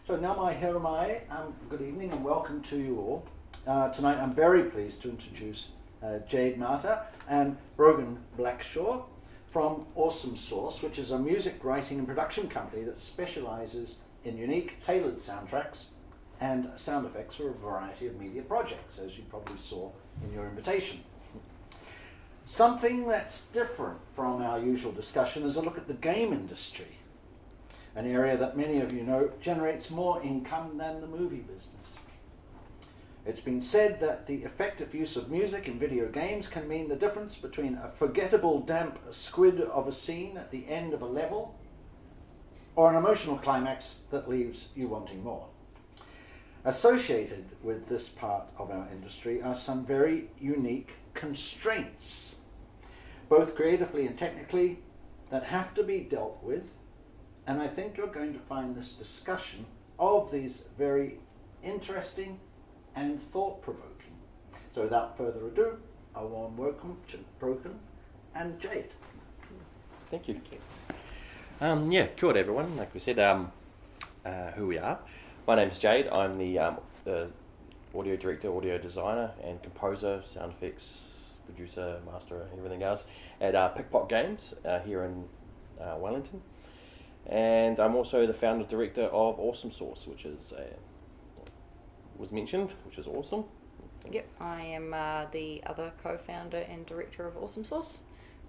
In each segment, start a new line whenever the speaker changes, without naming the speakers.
So now here am I. Good evening and welcome to you all. Tonight I'm very pleased to introduce Jayde Marter and Broghan Blackshaw from AwesomeSource, which is a music writing and production company that specialises in unique, tailored soundtracks and sound effects for a variety of media projects, as you probably saw in your invitation. Something that's different from our usual discussion is a look at the game industry, an area that many of you know generates more income than the movie business. It's been said that the effective use of music in video games can mean the difference between a forgettable damp squid of a scene at the end of a level or an emotional climax that leaves you wanting more. Associated with this part of our industry are some very unique constraints, both creatively and technically, that have to be dealt with, and I think you're going to find this discussion of these very interesting and thought-provoking. So without further ado, a warm welcome to Broghan and Jayde.
Thank you. Kia ora everyone. Like we said, who we are. My name's Jayde. I'm the audio director, audio designer and composer, sound effects, producer, master, everything else at Pickpock Games here in Wellington. And I'm also the founder director of AwesomeSource, which is was mentioned, which is awesome.
Yep, I am the other co-founder and director of AwesomeSource.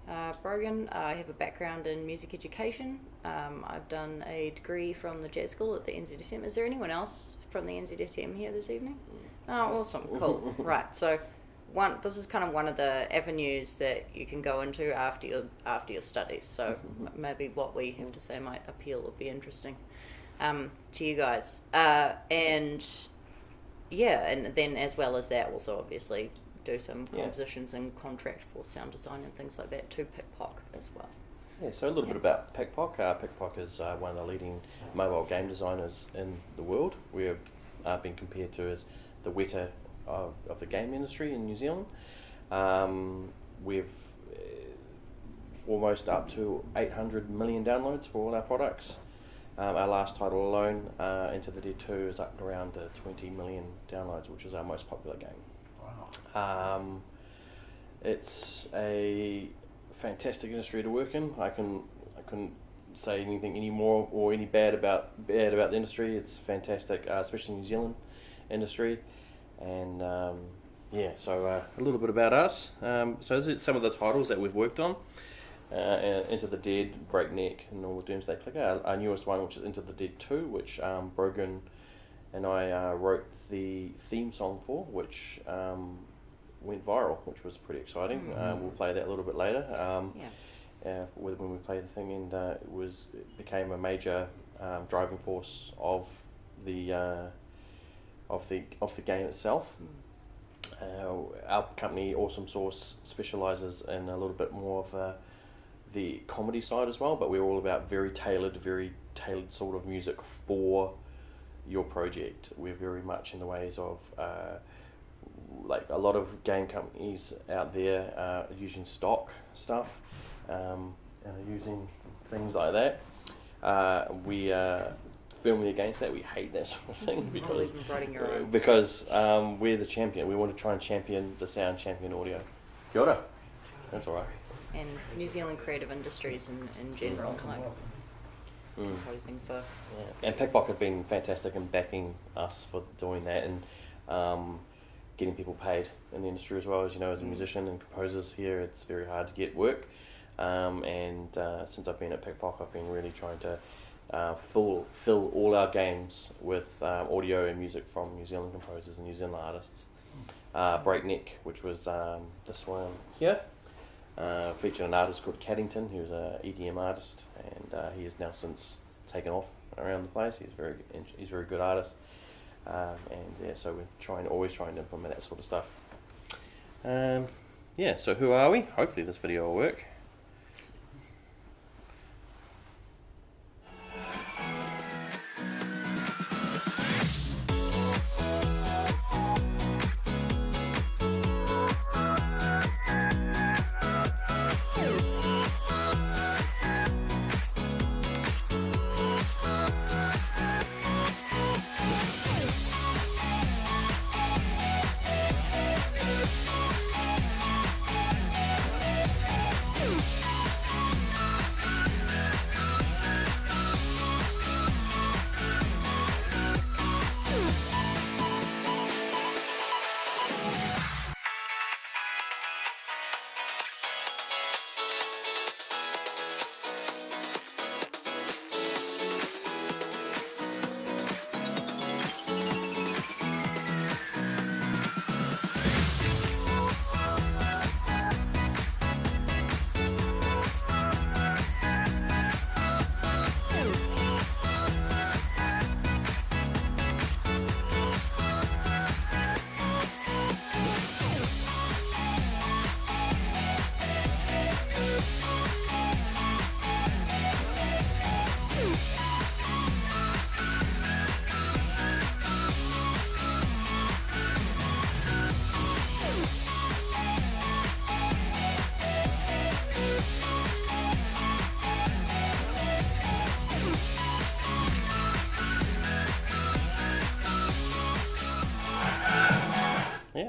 Broghan, I have a background in music education. I've done a degree from the jazz school at the NZSM. Is there anyone else from the NZSM here this evening? Oh, awesome, cool. Right, so this is kind of one of the avenues that you can go into after your studies. So maybe what we have to say might appeal or be interesting to you guys. And then as well as that, also obviously do some compositions and contract for sound design and things like that to Pickpock as well.
Yeah, so a little bit about Pickpock. Pickpock is one of the leading mobile game designers in the world. We've been compared to as the Weta of the game industry in New Zealand. We've almost up to 800 million downloads for all our products. Our last title alone, Into the Dead 2, is up around 20 million downloads, which is our most popular game.
Wow.
It's a fantastic industry to work in. I couldn't say anything any more or any bad about the industry. It's fantastic, especially New Zealand industry. And so a little bit about us. So this is some of the titles that we've worked on. Into the Dead, Breakneck, and all the Doomsday Clicker. Our newest one, which is Into the Dead 2, which Broghan and I wrote the theme song for, which went viral, which was pretty exciting. We'll play that a little bit later. When we played the thing, and it became a major driving force of the game itself. Our company, AwesomeSource, specialises in a little bit more of the comedy side as well, but we're all about very tailored sort of music for your project. We're very much in the ways of like a lot of game companies out there are using stock stuff and are using things like that. We firmly against that. We hate that sort of thing because we're the champion. We want to try and champion the sound, champion audio. Kia ora. That's all right.
And New Zealand creative industries in general, like composing for.
Yeah. And Pickpock has been fantastic in backing us for doing that and getting people paid in the industry as well. As you know, as a musician and composers here, it's very hard to get work. Since I've been at Pickpock, I've been really trying to fill all our games with audio and music from New Zealand composers and New Zealand artists. Breakneck, which was this one here. Featured an artist called Caddington, who's an EDM artist, and he has now since taken off around the place. He's a very good artist, so we're always trying to implement that sort of stuff. So who are we? Hopefully this video will work.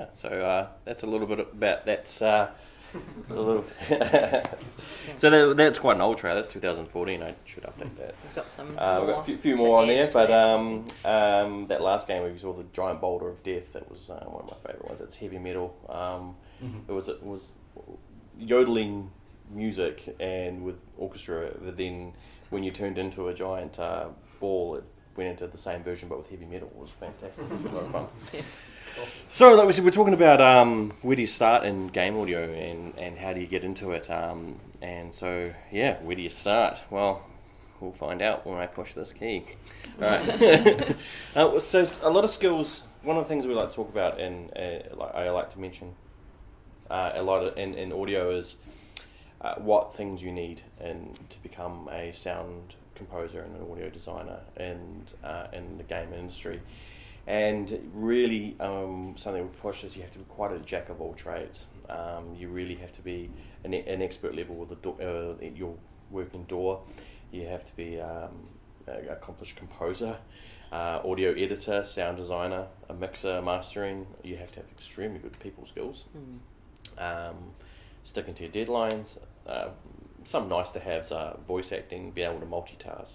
yeah, so that's a little bit about that's a little. So that's quite an old trailer. That's 2014. I should update that.
We've got some.
We've got a few more on there, but that last game where you saw the giant boulder of death, that was one of my favourite ones. It's heavy metal. It was yodeling music and with orchestra. But then when you turned into a giant ball, it went into the same version but with heavy metal. It was fantastic. It was a lot of fun.
Yeah.
So, like we said, we're talking about where do you start in game audio and how do you get into it. And so, yeah, where do you start? Well, we'll find out when I push this key. All right. So, a lot of skills. One of the things we like to talk about, and I like to mention a lot in audio is what things you need to become a sound composer and an audio designer in the game industry. And really, something we push is you have to be quite a jack of all trades. You really have to be an expert level with your working DAW. You have to be an accomplished composer, audio editor, sound designer, a mixer, mastering. You have to have extremely good people skills. Sticking to your deadlines. Some nice to haves are voice acting, being able to multitask,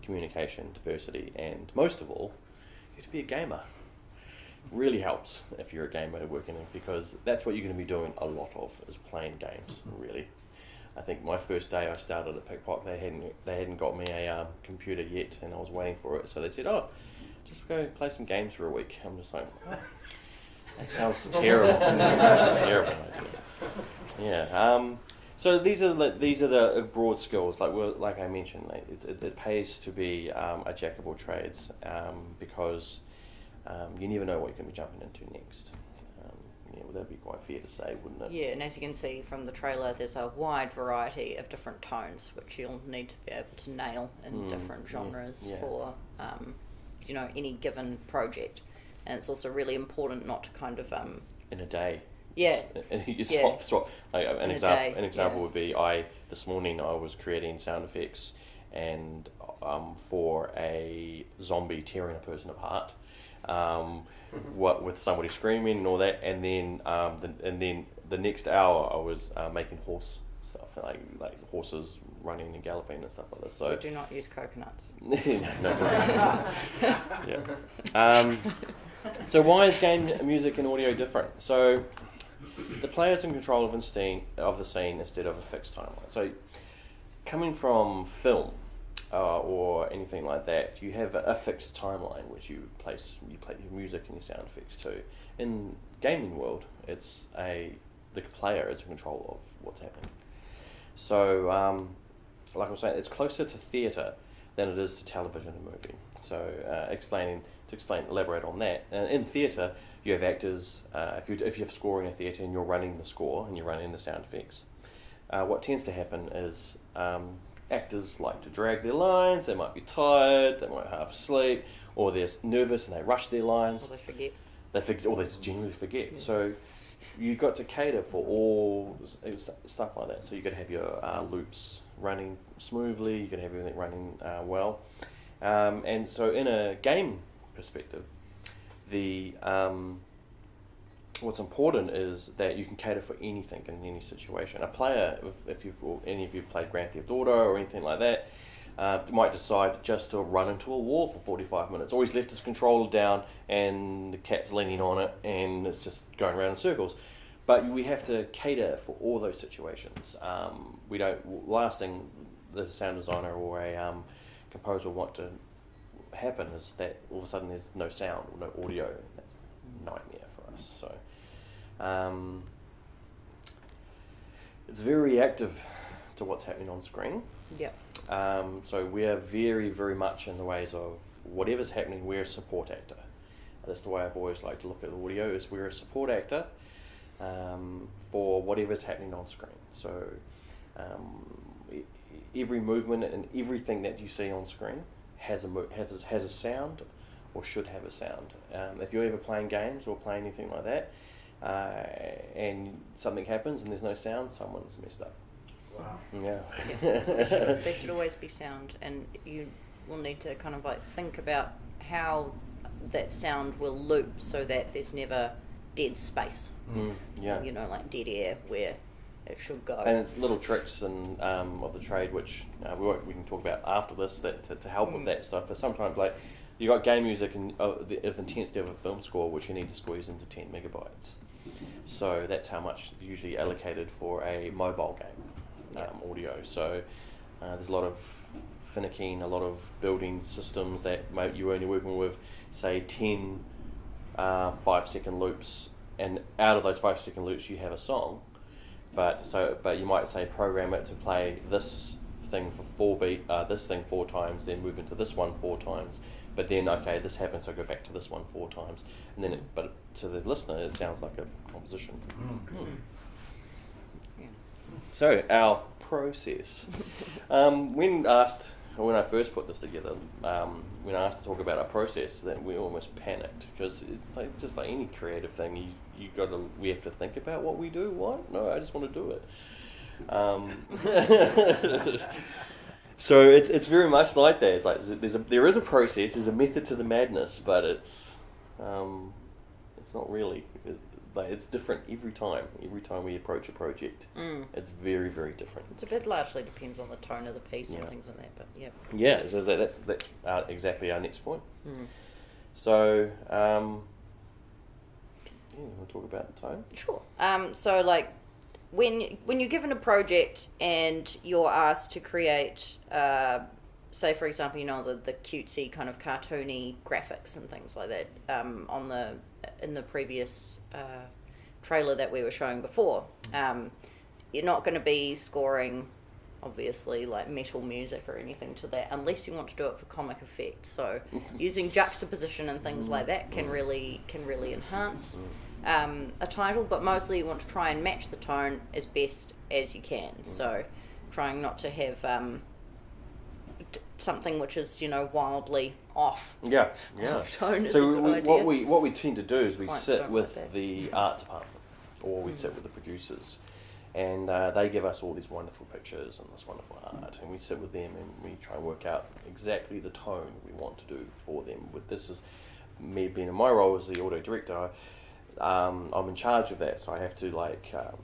communication, diversity, and most of all, you have to be a gamer. Really helps if you're a gamer working in, because that's what you're going to be doing a lot of, is playing games. Really, I think my first day I started at Pickpock, they hadn't got me a computer yet, and I was waiting for it. So they said, "Oh, just go play some games for a week." I'm just like, "What? That sounds terrible." Terrible idea. Yeah. So these are the broad skills. Like I mentioned, it pays to be a jack of all trades, because you never know what you're going to be jumping into next. Well, that'd be quite fair to say, wouldn't it?
Yeah, and as you can see from the trailer, there's a wide variety of different tones which you'll need to be able to nail in different genres for any given project. And it's also really important not to kind of
in a day.
Yeah.
You swap. Like, an example would be this morning I was creating sound effects and for a zombie tearing a person apart, with somebody screaming and all that, and then the next hour I was making horse stuff, like horses running and galloping and stuff like this. So
we do not use coconuts.
No coconuts. Yeah. So why is game music and audio different? So the player's in control of the scene instead of a fixed timeline. So coming from film or anything like that, you have a fixed timeline which you play your music and your sound effects to. In gaming world, the player is in control of what's happening. So like I was saying, it's closer to theatre than it is to television and movie. So elaborate on that. In theatre, you have actors. If you're scoring a theatre and you're running the score and you're running the sound effects, what tends to happen is actors like to drag their lines. They might be tired, they might half asleep, or they're nervous and they rush their lines.
Or they forget.
Or they just genuinely forget. Yeah. So you've got to cater for all stuff like that. So you've got to have your loops running smoothly. You've got to have everything running well. And so in a game perspective, what's important is that you can cater for anything in any situation. A player, if any of you've played Grand Theft Auto or anything like that, might decide just to run into a wall for 45 minutes, or he's left his controller down and the cat's leaning on it and it's just going around in circles. But we have to cater for all those situations. Last thing the sound designer or a composer want to happen is that all of a sudden there's no sound or no audio. That's a nightmare for us. So it's very reactive to what's happening on screen.
Yep.
So we are very, very much in the ways of whatever's happening, we're a support actor. That's the way I've always liked to look at the audio, is we're a support actor for whatever's happening on screen. So every movement and everything that you see on screen has a sound, or should have a sound. If you're ever playing games or playing anything like that, and something happens and there's no sound, someone's messed up.
Wow.
Yeah.
There should always be sound, and you will need to kind of like think about how that sound will loop so that there's never dead space.
Yeah.
You know, like dead air where it should go.
And it's little tricks and of the trade, which we can talk about after this, that to help with that stuff. But sometimes, like, you got game music and the intensity of a film score, which you need to squeeze into 10 megabytes. So that's how much is usually allocated for a mobile game audio. So there's a lot of finicking, a lot of building systems that you're only working with, say, 10 5-second loops, and out of those 5-second loops you have a song. But you might say program it to play this thing for 4 beat, this thing 4 times, then move into this one 4 times. But then, okay, this happens, so go back to this one 4 times, and then but to the listener it sounds like a composition. So our process. When I first put this together, when I asked to talk about our process, then we almost panicked, because it's just like any creative thing, we have to think about what we do. What? No, I just want to do it. So it's very much like that. It's like there is a process, there's a method to the madness, but it's not really. It's different every time. Every time we approach a project, it's very, very different.
It's a bit largely depends on the tone of the piece and things like that. But yeah.
Yeah, so that's exactly our next point. So, you want to talk about the tone?
Sure. So like when you're given a project and you're asked to create, say for example, you know, the cutesy kind of cartoony graphics and things like that, in the previous trailer that we were showing before, you're not going to be scoring obviously like metal music or anything to that unless you want to do it for comic effect. So using juxtaposition and things like that can really enhance a title, but mostly you want to try and match the tone as best as you can. So trying not to have something which is, you know, wildly off. Off tone is
so
a good idea.
what we tend to do is we
Clients
sit
don't
with
like that.
the art department, or we sit with the producers, and they give us all these wonderful pictures and this wonderful art, and we sit with them and we try and work out exactly the tone we want to do for them. This is me being in my role as the audio director. I'm in charge of that, so I have to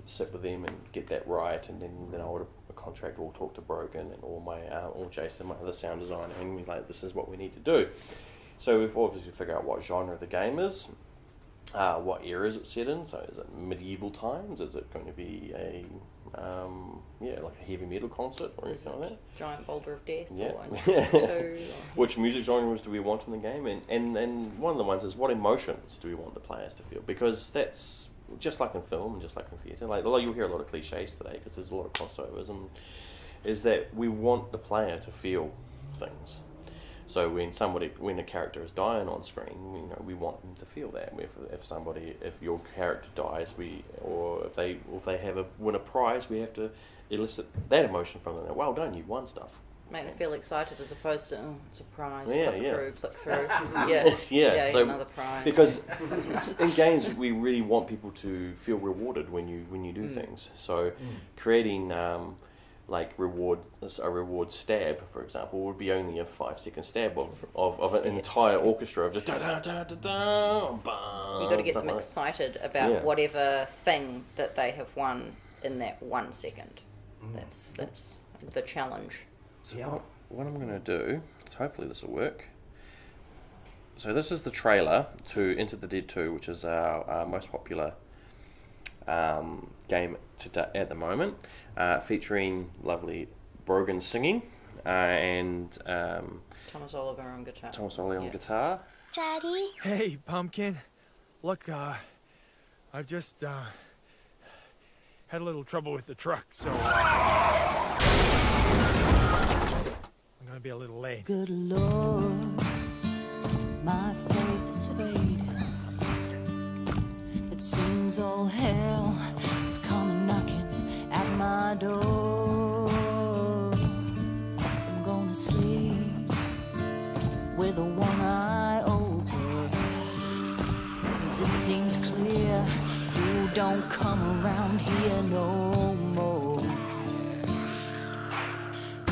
sit with them and get that right, and then I order a contract, or talk to Broghan and or Jason, my other sound designer, and we this is what we need to do. So we've obviously figured out what genre the game is, what era is it set in. So is it medieval times? Is it going to be a like a heavy metal concert or anything like that?
Giant boulder of death.
Yeah.
Or
Which music genres do we want in the game? And one of the ones is, what emotions do we want the players to feel? Because that's just like in film and just like in theatre. Like, you'll hear a lot of cliches today because there's a lot of crossovers, and is that we want the player to feel things. So when a character is dying on screen, we want them to feel that. If your character dies, or if they win a prize, we have to elicit that emotion from them. Well done, you won stuff.
make them feel excited as opposed to surprise, click through.
So
another prize.
Because in games we really want people to feel rewarded when you do things. So creating like a reward stab, for example, would be only a 5-second stab of an entire orchestra of just da da da da da.
You got to get them excited about whatever thing that they have won in that 1 second. That's the challenge.
So what I'm going to do, hopefully this will work. So this is the trailer to Enter the Dead 2, which is our most popular game at the moment, featuring lovely Broghan singing and
Thomas Oliver on guitar.
Thomas Oliver on guitar.
Daddy?
Hey, Pumpkin. Look, I've just had a little trouble with the truck, so I'm gonna be a little late.
Good Lord, my faith is fading. It seems all hell is coming knocking at my door. I'm gonna sleep with one eye open, 'cause it seems clear you don't come around here no more.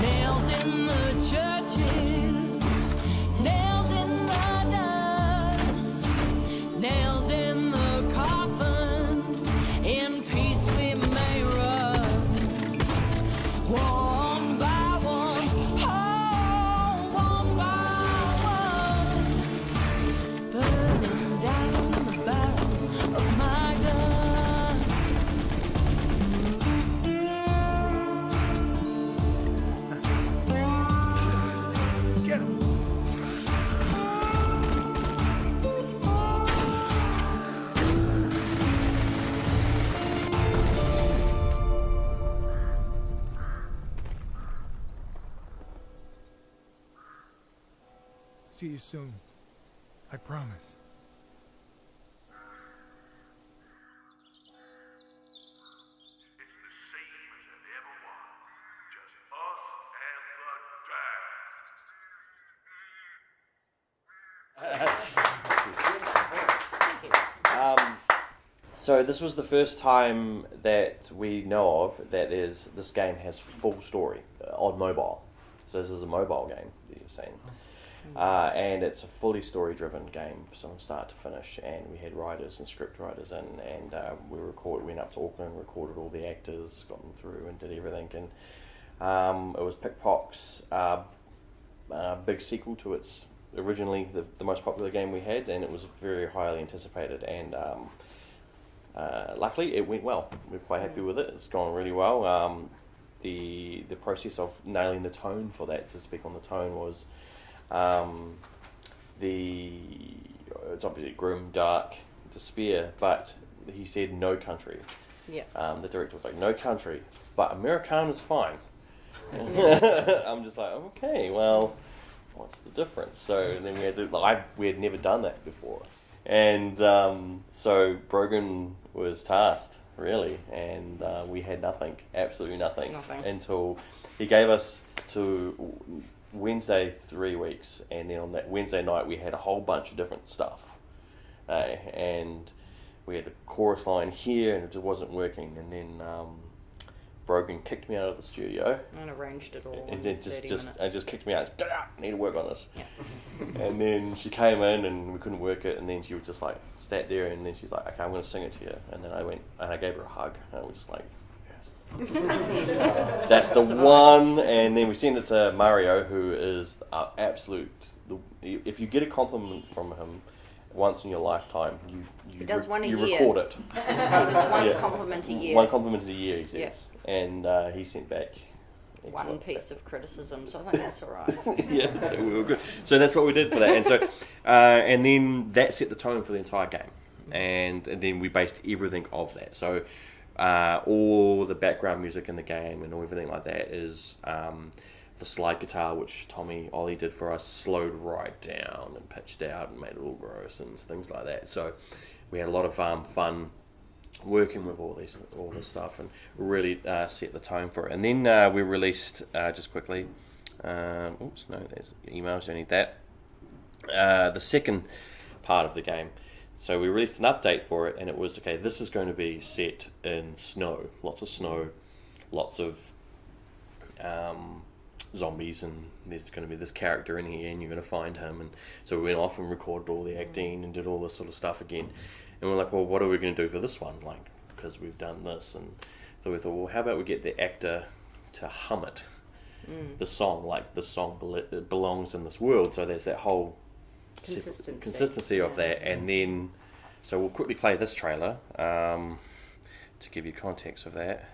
Nails in the churches, nails in the dust, nails in the coffin.
see you soon. I promise.
It's the same as it ever was. Just us and the drag.
So this was the first time that we know of that this game has full story on mobile. So this is a mobile game that you're saying. And it's a fully story-driven game from start to finish, and we had writers and script writers in, and went up to Auckland, recorded all the actors, got them through and did everything, and it was Pickpock's big sequel to its originally the most popular game we had, and it was very highly anticipated, and luckily it went well. We're quite happy with it. It's gone really well. The process of nailing the tone for that, to speak on the tone, was it's obviously grim, dark, despair, but he said no country.
Yeah.
The director was like, no country, but Americana's fine. I'm just like, okay, well, what's the difference? So then we had to, we had never done that before. And so Broghan was tasked, really, and we had nothing, absolutely nothing, until he gave us to Wednesday 3 weeks, and then on that Wednesday night we had a whole bunch of different stuff, and we had a chorus line here and it just wasn't working, and then Broghan kicked me out of the studio
and arranged it all
and
in
then
30 minutes.
just kicked me out. Get out, I need to work on this.
Yeah.
And then she came in and we couldn't work it, and then she was just like sat there, and then she's like, okay, I'm going to sing it to you, and then I went and I gave her a hug, and we just like, that's the one. And then we sent it to Mario, who is absolute. If you get a compliment from him once in your lifetime,
He does one a
you
year.
record it.
He does one compliment a year.
One compliment a year, he says.
Yes.
And he sent back
One piece of criticism, so I think that's all right.
Yeah, so we were good. So that's what we did for that, and so and then that set the tone for the entire game, and then we based everything of that. So all the background music in the game and everything like that is the slide guitar, which Ollie did for us, slowed right down and pitched out and made it all gross and things like that. So we had a lot of fun working with all this stuff, and really set the tone for it. And then we released, just quickly, oops, no, there's emails, you need that, the second part of the game. So we released an update for it, and it was, okay, this is going to be set in snow, lots of zombies, and there's going to be this character in here, and you're going to find him. And so we went off and recorded all the acting and did all this sort of stuff again. And we're like, well, what are we going to do for this one? Like, because we've done this. And so we thought, well, how about we get the actor to hum it, the song, like the song belongs in this world. So there's that whole consistency of that. And then, so we'll quickly play this trailer to give you context of that.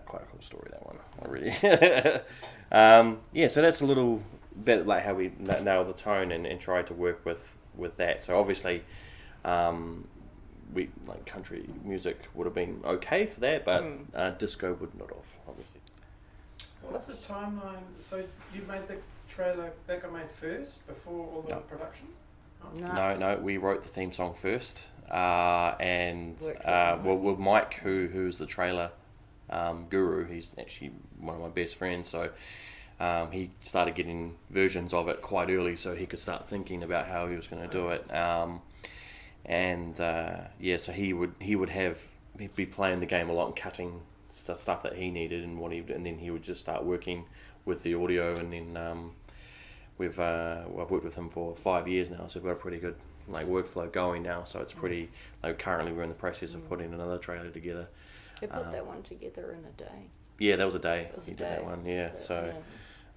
Quite a cool story, that one. I really so that's a little bit like how we nailed the tone and tried to work with that. So obviously we like country music would have been okay for that, but disco would not have, obviously.
What's the timeline? So you made the trailer, that got made first before all the production? Oh.
No, we wrote the theme song first, and with Mike, who's the trailer guru, he's actually one of my best friends, so he started getting versions of it quite early so he could start thinking about how he was going to do it, so he'd be playing the game a lot and cutting stuff that he needed and and then he would just start working with the audio, and then I've worked with him for 5 years now, so we've got a pretty good workflow going now, so it's pretty currently we're in the process of putting another trailer together.
They put that one together in a day.
Yeah, that was a day. Did that one, yeah. So,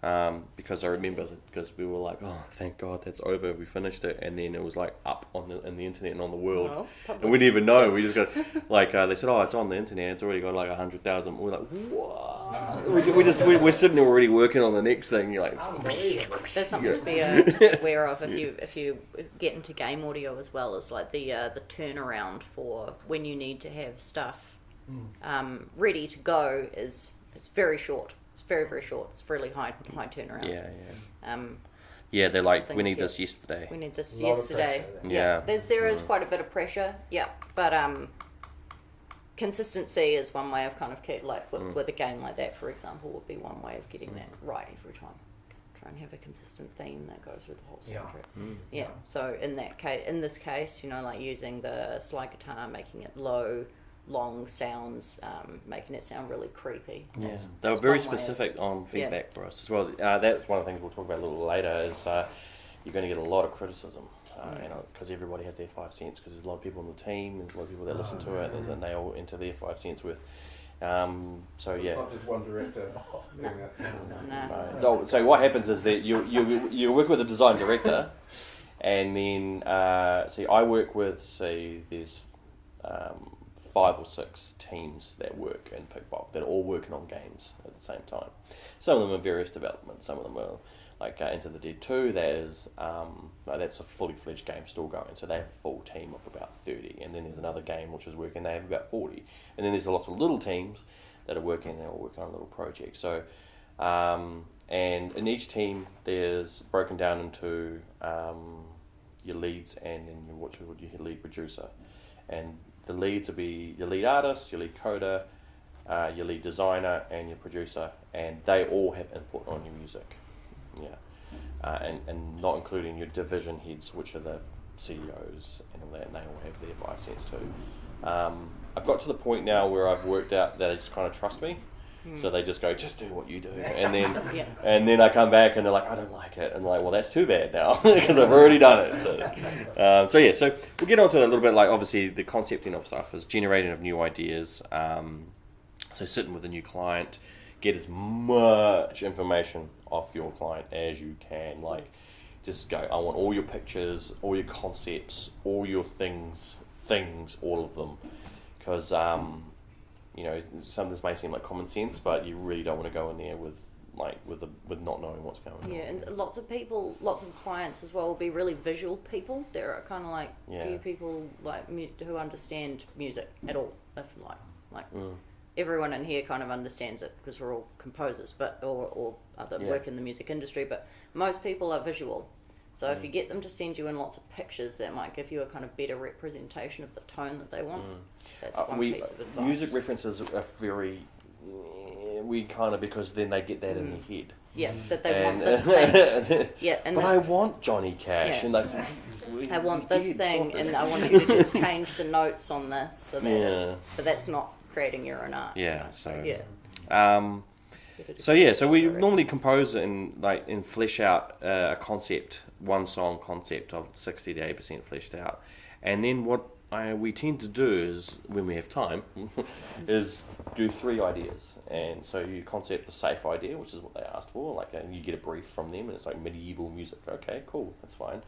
because I remember because we were like, oh, thank God that's over, we finished it, and then it was like up in the internet and on the world, and we didn't even know. We just got like they said, oh, it's on the internet, it's already got like 100,000. We're like, what? We're sitting there already working on the next thing. You're like,
There's something to be aware of if you get into game audio as well, as like the turnaround for when you need to have stuff ready to go it's very short. It's very, very short. It's fairly high turnarounds.
Yeah, they're like, we
things,
need this yesterday.
We need this
A lot of
yesterday.
pressure,
Yeah.
There is quite a bit of pressure. Yeah, but consistency is one way of kind of with a game like that, for example, would be one way of getting that right every time. Try and have a consistent theme that goes with the whole soundtrack. Yeah. So in this case, you know, like using the slide guitar, making it low, long sounds, making it sound really creepy.
Yeah, they were very specific on feedback for us as well. That's one of the things we'll talk about a little later. Is you're going to get a lot of criticism, you know, because everybody has their 5 cents. Because there's a lot of people on the team, there's a lot of people that listen to it, and they all enter their 5 cents with. So
it's not just one director doing that.
No. So what happens is that you work with a design director, and then I work with there's 5 or 6 teams that work in Pickbox that are all working on games at the same time. Some of them are various developments. Some of them are like Into the Dead 2. That's a fully fledged game still going. So they have a full team of about 30. And then there's another game which is working. They have about 40. And then there's lots of little teams that are working. They're all working on little projects. So and in each team there's broken down into your leads and then your lead producer. And the leads will be your lead artist, your lead coder, your lead designer, and your producer, and they all have input on your music. And not including your division heads, which are the CEOs and all that, and they all have their 5 cents too. I've got to the point now where I've worked out that they just kind of trust me. So they just go, just do what you do, and then and then I come back and they're like, I don't like it, and I'm like, well, that's too bad now because I've already done it. So we'll get on to a little bit, like obviously the concepting of stuff is generating of new ideas. So sitting with a new client, get as much information off your client as you can. Like, just go, I want all your pictures, all your concepts, all your things, all of them, because you know, some of this may seem like common sense, but you really don't want to go in there with not knowing what's going on.
Yeah, and lots of clients as well will be really visual people. There are kind of like few people like who understand music at all. If everyone in here kind of understands it because we're all composers, but or other work in the music industry. But most people are visual. So if you get them to send you in lots of pictures, that might give you a kind of better representation of the tone that they want. That's one piece of advice. Music
references are very, because then they get that in their head.
Yeah, that they want this thing.
But I want Johnny Cash, and
I want this thing, and I want you to just change the notes on this, so that but that's not creating your own art.
So we normally compose and flesh out a concept, one song concept of 60 to 80% fleshed out, and then what we tend to do is, when we have time, is do 3 ideas. And so you concept the safe idea, which is what they asked for, like, and you get a brief from them, and it's like medieval music. Okay, cool, that's fine.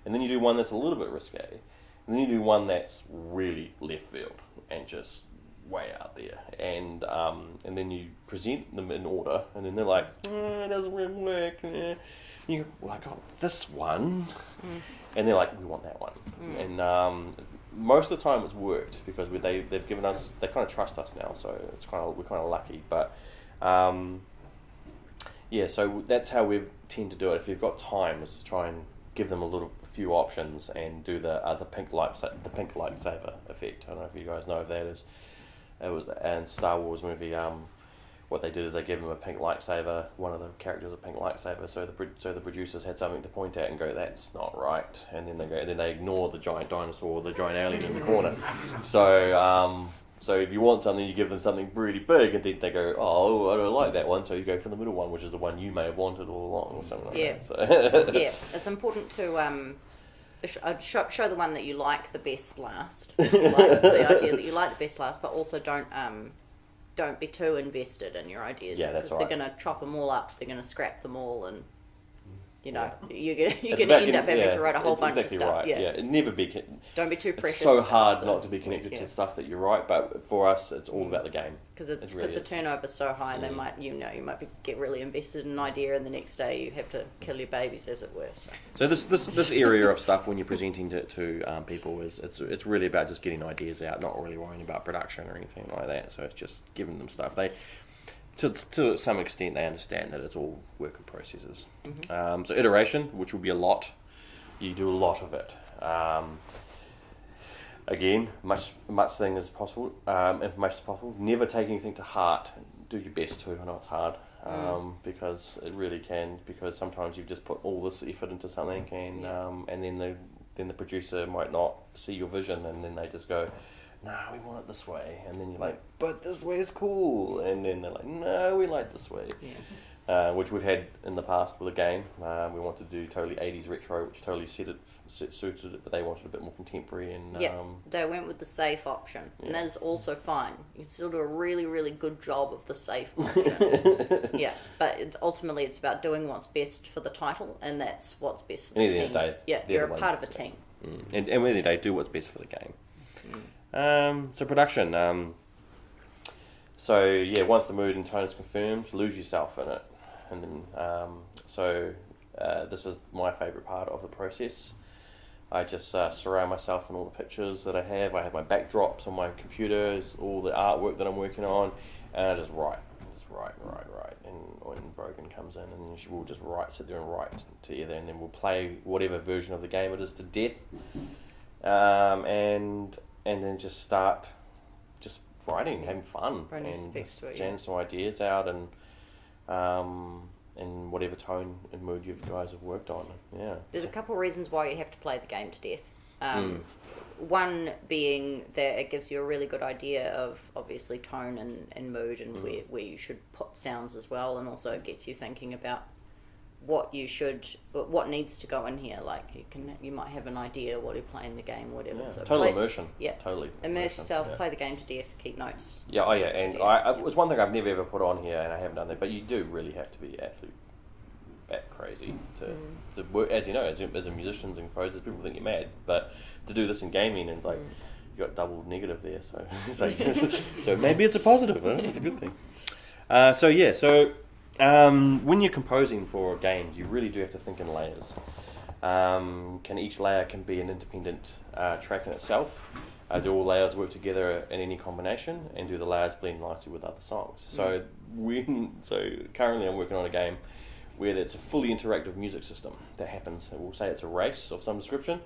And then you do one that's a little bit risque, and then you do one that's really left field and just way out there, and then you present them in order, and then they're like, it doesn't really work. You go, well, I got this one, and they're like, we want that one. And most of the time it's worked because they've given us, they kind of trust us now, so we're kind of lucky. But so that's how we tend to do it. If you've got time, is to try and give them a few options and do the pink lightsaber effect. I don't know if you guys know if that is. It was in Star Wars movie. What they did is they gave him a pink lightsaber. One of the characters a pink lightsaber. So the producers had something to point at and go, "That's not right." And then they ignore the giant dinosaur, or the giant alien in the corner. So if you want something, you give them something really big, and then they go, "Oh, I don't like that one." So you go for the middle one, which is the one you may have wanted all along, or something like that. So
it's important to show the one that you like the best last. You like the idea that you like the best last, but also don't don't be too invested in your ideas.
Yeah, that's
because
right.
they're going to chop them all up. They're going to scrap them all, and you're going
It's
to
about
end up
getting-
having to write a whole
it's
bunch
exactly
of stuff.
Right.
Yeah.
It never be.
Don't be too
It's
precious.
so
about
hard
the-
not to be connected
yeah.
to stuff that you write, but for us, it's all about the game.
Because
It really
the
is.
turnover's so high, they might you might get really invested in an idea, and the next day you have to kill your babies, as it were.
So this area of stuff when you're presenting to people is it's really about just getting ideas out, not really worrying about production or anything like that. So it's just giving them stuff. They to some extent they understand that it's all work in processes. So iteration, which will be a lot, you do a lot of it. Again, much thing as possible, information as possible. Never take anything to heart. Do your best to. I know it's hard because it really can. Because sometimes you've just put all this effort into something, and then the producer might not see your vision, and then they just go, "Nah, we want it this way," and then you're like, "But this way is cool," and then they're like, "No, we like this way." Which we've had in the past with a game. We wanted to do totally 80s retro, which totally suited it, but they wanted a bit more contemporary. And
they went with the safe option, and that is also fine. You can still do a really, really good job of the safe option. But ultimately it's about doing what's best for the title, and that's what's best for the team.
End of the day,
you're a part of a team.
And at the end of the day, do what's best for the game. So production. Once the mood and tone is confirmed, lose yourself in it. And then, this is my favourite part of the process. I just surround myself in all the pictures that I have. I have my backdrops on my computers, all the artwork that I'm working on, and I just write. And when Broghan comes in, and we'll just sit there and write together, and then we'll play whatever version of the game it is to death, and then just start writing, having fun, and jam some ideas out, and whatever tone and mood you guys have worked on.
There's a couple of reasons why you have to play the game to death. One being that it gives you a really good idea of obviously tone and mood, and where you should put sounds as well, and also it gets you thinking about what needs to go in here. Like you might have an idea while you're playing the game, whatever.
Yeah,
so
total immersion.
Yeah,
totally
immerse yourself. Play the game to death. Keep notes.
It was one thing I've never ever put on here, and I haven't done that. But you do really have to be absolutely bat crazy to work. As you know, as a musicians and composers, people think you're mad, but to do this in gaming and you got double negative there, so so maybe it's a positive. Huh? It's a good thing. When you're composing for games, you really do have to think in layers. Each layer can be an independent track in itself. Do all layers work together in any combination, and do the layers blend nicely with other songs? So currently I'm working on a game where it's a fully interactive music system that happens. We'll say it's a race of some description,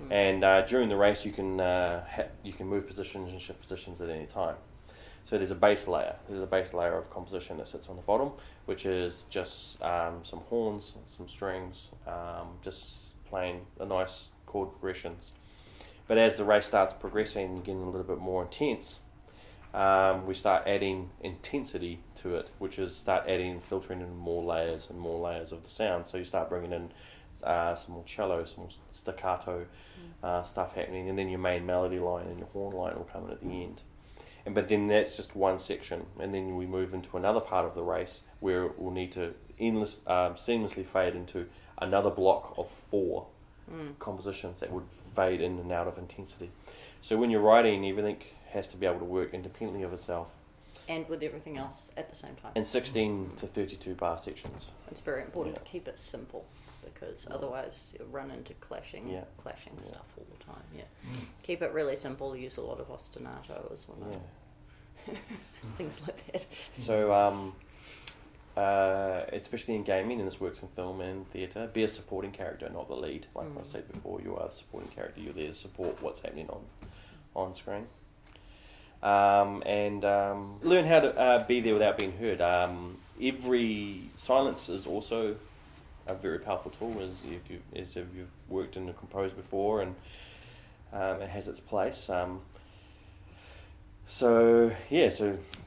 and during the race you can move positions and shift positions at any time. So there's a base layer. There's a base layer of composition that sits on the bottom, which is just some horns, some strings, just playing a nice chord progressions. But as the race starts progressing and getting a little bit more intense, we start adding intensity to it, which is filtering in more layers and more layers of the sound. So you start bringing in some more cello, some more staccato stuff happening, and then your main melody line and your horn line will come in at the end. But then that's just one section, and then we move into another part of the race where we'll need to seamlessly fade into another block of 4 compositions that would fade in and out of intensity. So when you're writing, everything has to be able to work independently of itself.
And with everything else at the same time.
And 16 to 32 bar sections.
It's very important to keep it simple, because otherwise you'll run into clashing stuff all the time. Keep it really simple. Use a lot of ostinato as well. Things like that.
So especially in gaming, and this works in film and theatre, be a supporting character, not the lead. Like I said before, you are a supporting character. You're there to support what's happening on screen. And learn how to be there without being heard. Every silence is also a very powerful tool, as if you've worked and composed before, and it has its place. So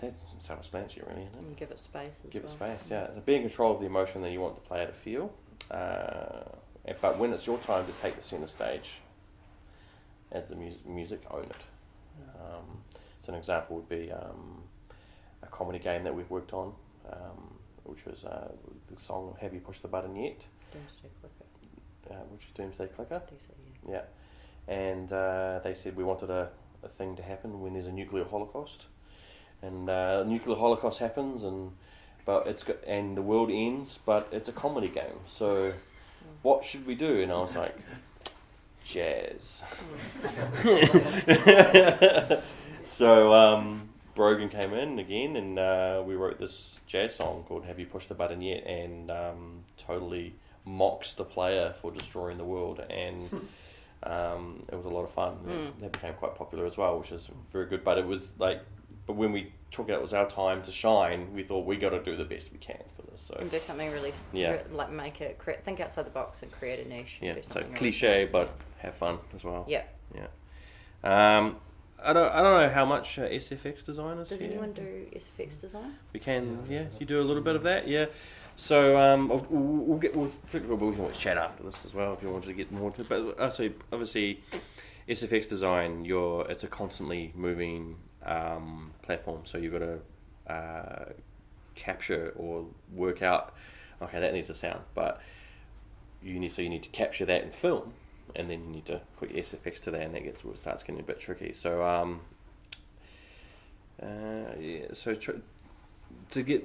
that's self-explanatory, really, isn't it?
And give it space
Give it space, yeah. So be in control of the emotion that you want the player to feel. But when it's your time to take the centre stage, as the music, own it. So an example would be comedy game that we've worked on, which was the song "Have You Pushed the Button Yet?"
Doomsday Clicker.
Which is Doomsday Clicker.
DC,
Yeah, and they said we wanted a thing to happen when there's a nuclear holocaust, and nuclear holocaust happens, and the world ends, but it's a comedy game. So, what should we do? And I was like, jazz. So Broghan came in again, and we wrote this jazz song called "Have You Pushed the Button Yet?" and totally mocks the player for destroying the world, and it was a lot of fun. That became quite popular as well, which is very good. But it was like, but when we took it was our time to shine, we thought we got to do the best we can for this. So
and do something really, like make it, think outside the box and create a niche.
Yeah,
do
so
something
cliche,
really
but have fun as well.
Yeah.
Yeah. I don't know how much SFX designers.
Does
here.
anyone do SFX design?
We can, yeah. You do a little bit of that, yeah. So we can always chat after this as well if you want to get more into it. But so obviously, SFX design, it's a constantly moving platform. So you've got to capture or work out. Okay, that needs a sound, but you need to capture that in film, and then you need to put SFX to that, and that starts getting a bit tricky. So I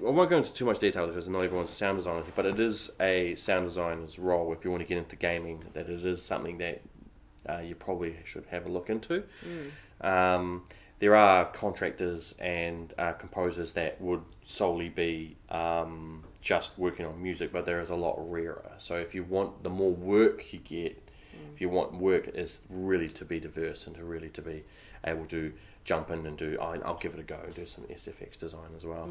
won't go into too much detail because not everyone's a sound designer, but it is a sound designer's role if you want to get into gaming. That it is something that you probably should have a look into. There are contractors and composers that would solely be just working on music, but there is a lot rarer. So if you want, the more work you get, if you want work is really to be diverse and to really to be able to jump in and do, I'll give it a go, do some SFX design as well.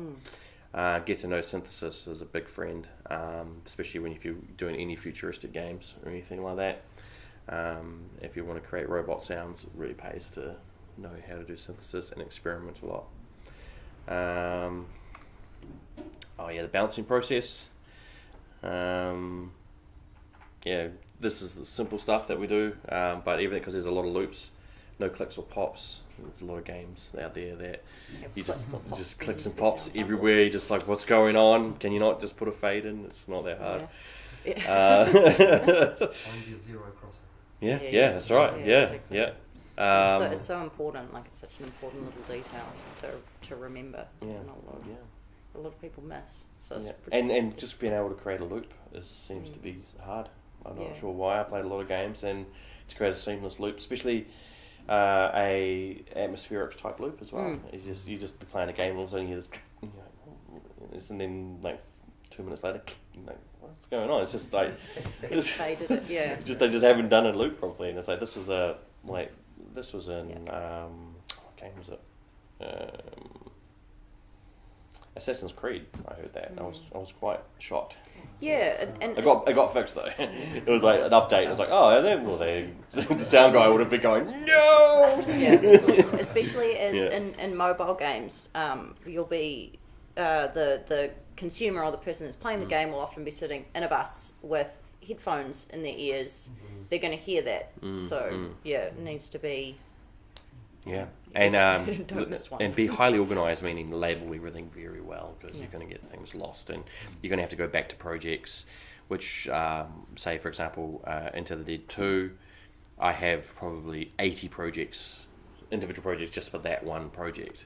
Get to know synthesis is a big friend, especially if you're doing any futuristic games or anything like that. If you want to create robot sounds, it really pays to know how to do synthesis and experiment a lot. The bouncing process. This is the simple stuff that we do, but even because there's a lot of loops, no clicks or pops. There's a lot of games out there that you just clicks and pops everywhere. You're just like, what's going on? Can you not just put a fade in? It's not that hard.
Find your zero crosser.
Yeah, that's right. Yeah.
It's so important. Like, it's such an important little detail to remember.
Yeah.
And a lot of people miss. So it's
and just being able to create a loop seems to be hard. I'm not sure why. I played a lot of games, and to create a seamless loop, especially a atmospheric type loop as well. You just be playing a game, and all of a sudden you just, and then like 2 minutes later, you're like, what's going on? It's just like
it's faded it, yeah.
They just haven't done a loop properly, and it's like this was in what game was it? Assassin's Creed. I heard that. I was quite shocked.
Yeah, and
it got fixed though. It was like an update. It was like, the sound guy would have been going, no.
Yeah, especially as in mobile games, you'll be the consumer or the person that's playing the game will often be sitting in a bus with headphones in their ears. They're going to hear that. It needs to be. Yeah,
and
don't miss one.
And be highly organised, meaning label everything very well, because you're going to get things lost, and you're going to have to go back to projects, which, say for example, Into the Dead 2, I have probably 80 projects, individual projects just for that one project,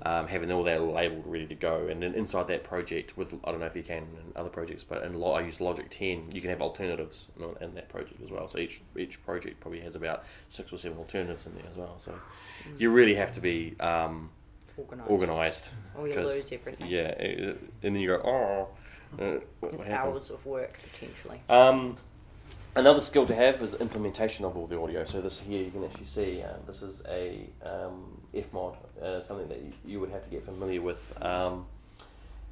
having all that labelled ready to go, and then inside that project, I don't know if you can in other projects, but I use Logic 10, you can have alternatives in that project as well. So each project probably has about 6 or 7 alternatives in there as well. So you really have to be organised.
Or you lose everything.
Yeah, and then you go,
it's hours of work potentially.
Another skill to have is implementation of all the audio. So this here you can actually see, this is a Fmod, something that you would have to get familiar with.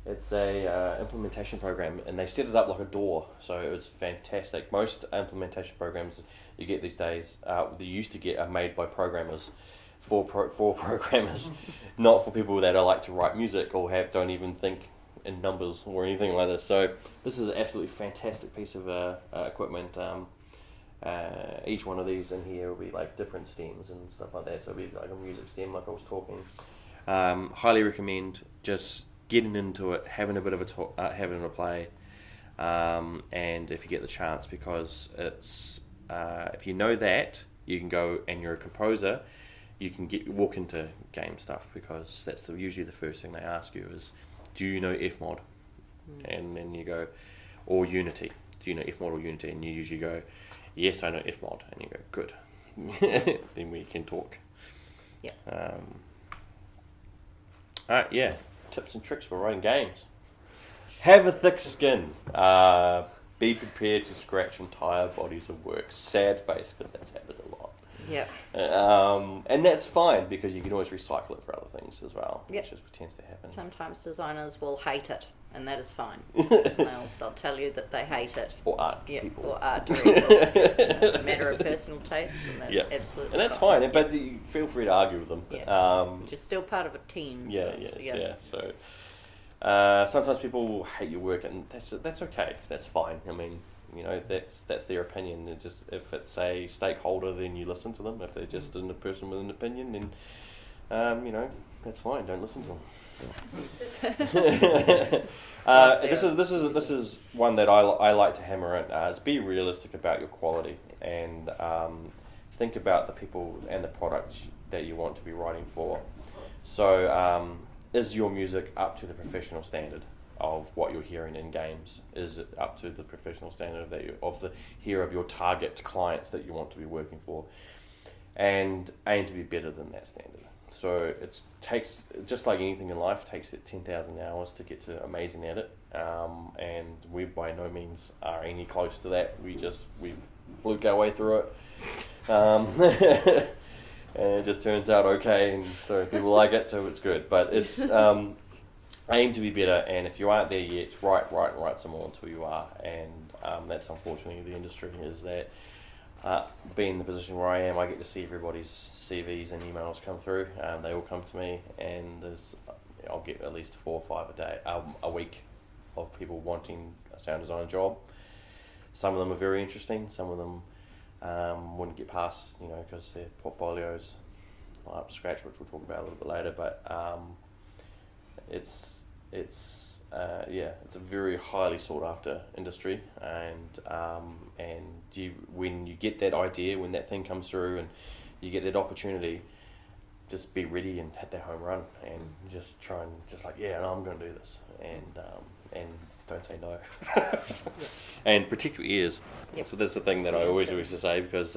It's a implementation program, and they set it up like a DAW, so it's fantastic. Most implementation programs you get these days, they used to get, are made by programmers, for programmers, not for people that like to write music or don't even think in numbers or anything like this. So this is an absolutely fantastic piece of equipment. Each one of these in here will be like different stems and stuff like that. So it'll be like a music stem, like I was talking. Highly recommend just getting into it, having a bit of having a play, and if you get the chance, because it's if you know that, you can go and you're a composer, you can walk into game stuff, because that's usually the first thing they ask you is, do you know Fmod? And then you go, or Unity. Do you know Fmod or Unity? And you usually go, yes, I know Fmod. And you go, good. Then we can talk.
Yeah.
Alright, yeah. Tips and tricks for writing games. Have a thick skin. Be prepared to scratch entire bodies of work. Sad face, because that's happened a lot.
Yep.
And that's fine, because you can always recycle it for other things as well,
Yep.
which is what tends to happen.
Sometimes designers will hate it, and that is fine. They'll tell you that they hate it.
Or art
Yeah,
people.
or art directors. It's a matter of personal taste, and that's absolutely
And that's
fine.
fine, but you feel free to argue with them.
Yeah. Which is still part of a team.
Yeah. So sometimes people will hate your work, and that's okay. That's fine. I mean, you know, that's their opinion. It's just, if it's a stakeholder, then you listen to them. If they're just a person with an opinion, then you know, that's fine. Don't listen to them. This is one that I like to hammer in. Is be realistic about your quality, and think about the people and the product that you want to be writing for. So, is your music up to the professional standard of what you're hearing in games? Is it up to the professional standard of your target clients that you want to be working for? And aim to be better than that standard. So it takes, just like anything in life, it takes 10,000 hours to get to amazing at it. And we by no means are any close to that. We fluke our way through it. And it just turns out okay, and so people like it, so it's good. But it's aim to be better, and if you aren't there yet, write some more until you are. And that's unfortunately the industry, is that being in the position where I am, I get to see everybody's CVs and emails come through. They all come to me, and I'll get at least 4 or 5 a week of people wanting a sound design job. Some of them are very interesting. Some of them wouldn't get past, because their portfolios not up to scratch, which we'll talk about a little bit later. But it's a very highly sought after industry, and when you get that idea, when that thing comes through, and you get that opportunity, just be ready and hit that home run, and just try and I'm going to do this, and don't say no, and protect your ears.
Yep.
So that's the thing that I always used to say, because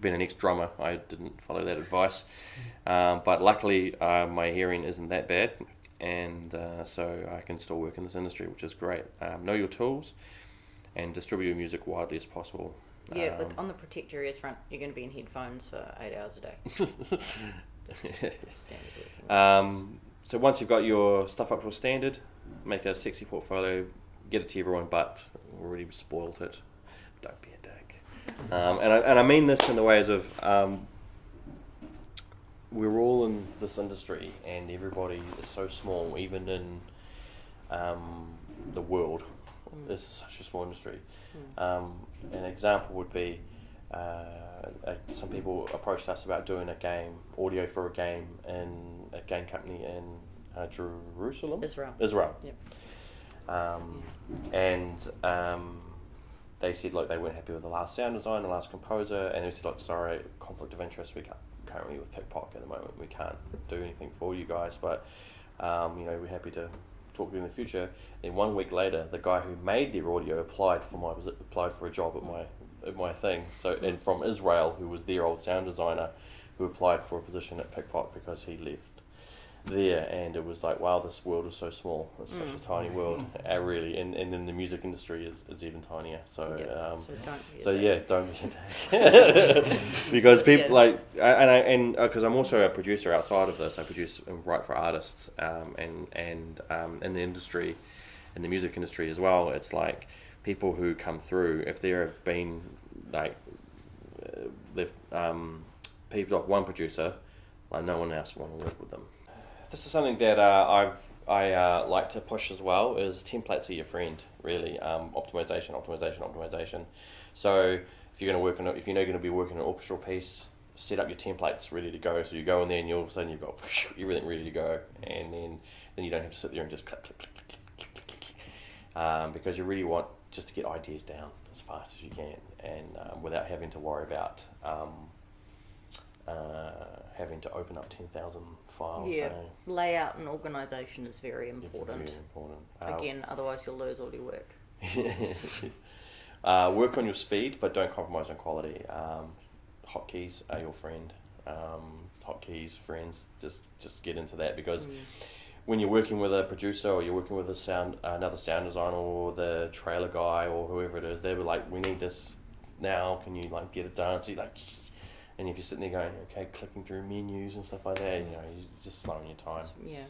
being an ex-drummer, I didn't follow that advice, but luckily my hearing isn't that bad, and so I can still work in this industry, which is great. Know your tools and distribute your music widely as possible.
Yeah, but on the protect your ears front, you're going to be in headphones for 8 hours a day.
So once you've got your stuff up to a standard, make a sexy portfolio, get it to everyone, but already spoiled it. Don't be a dick. And I mean this in the ways of we're all in this industry, and everybody is so small, even in the world. This is such a small industry. An example would be some people approached us about doing audio for a game in a game company in Jerusalem? Israel.
Yep.
And they said, look, they weren't happy with the last sound design, the last composer, and they said, look, sorry, conflict of interest, we can't, currently with Pickpock at the moment, we can't do anything for you guys, but we're happy to talk to you in the future. Then 1 week later, the guy who made their audio applied for a job at my thing. So, and from Israel, who was their old sound designer, who applied for a position at Pickpock because he left there, and it was like, wow, this world is so small. It's such a tiny world, really, and then the music industry is even tinier. So, don't be a dick. Because people because I'm also a producer outside of this. I produce and write for artists, and in the industry, in the music industry as well. It's like people who come through, if there have been they've peeved off one producer, like no one else want to work with them. This is something that I like to push as well, is templates are your friend, really. Optimization. So if you're going to work on if you're going to be working on an orchestral piece, set up your templates ready to go. So you go in there and all of a sudden you've got everything ready to go, and then you don't have to sit there and just click, click, click, click, click, click, click, because you really want just to get ideas down as fast as you can, and without having to worry about having to open up 10,000 files.
Yeah, layout and organisation is very important.
Very important.
Again, otherwise you'll lose all your work.
Work on your speed, but don't compromise on quality. Hotkeys are your friend. Hotkeys, friends, just get into that, because when you're working with a producer or you're working with another sound designer or the trailer guy or whoever it is, they were like, we need this now, can you like get it done? So you're like, and if you're sitting there going, okay, clicking through menus and stuff like that, you know, you're just slowing your time.
Yeah.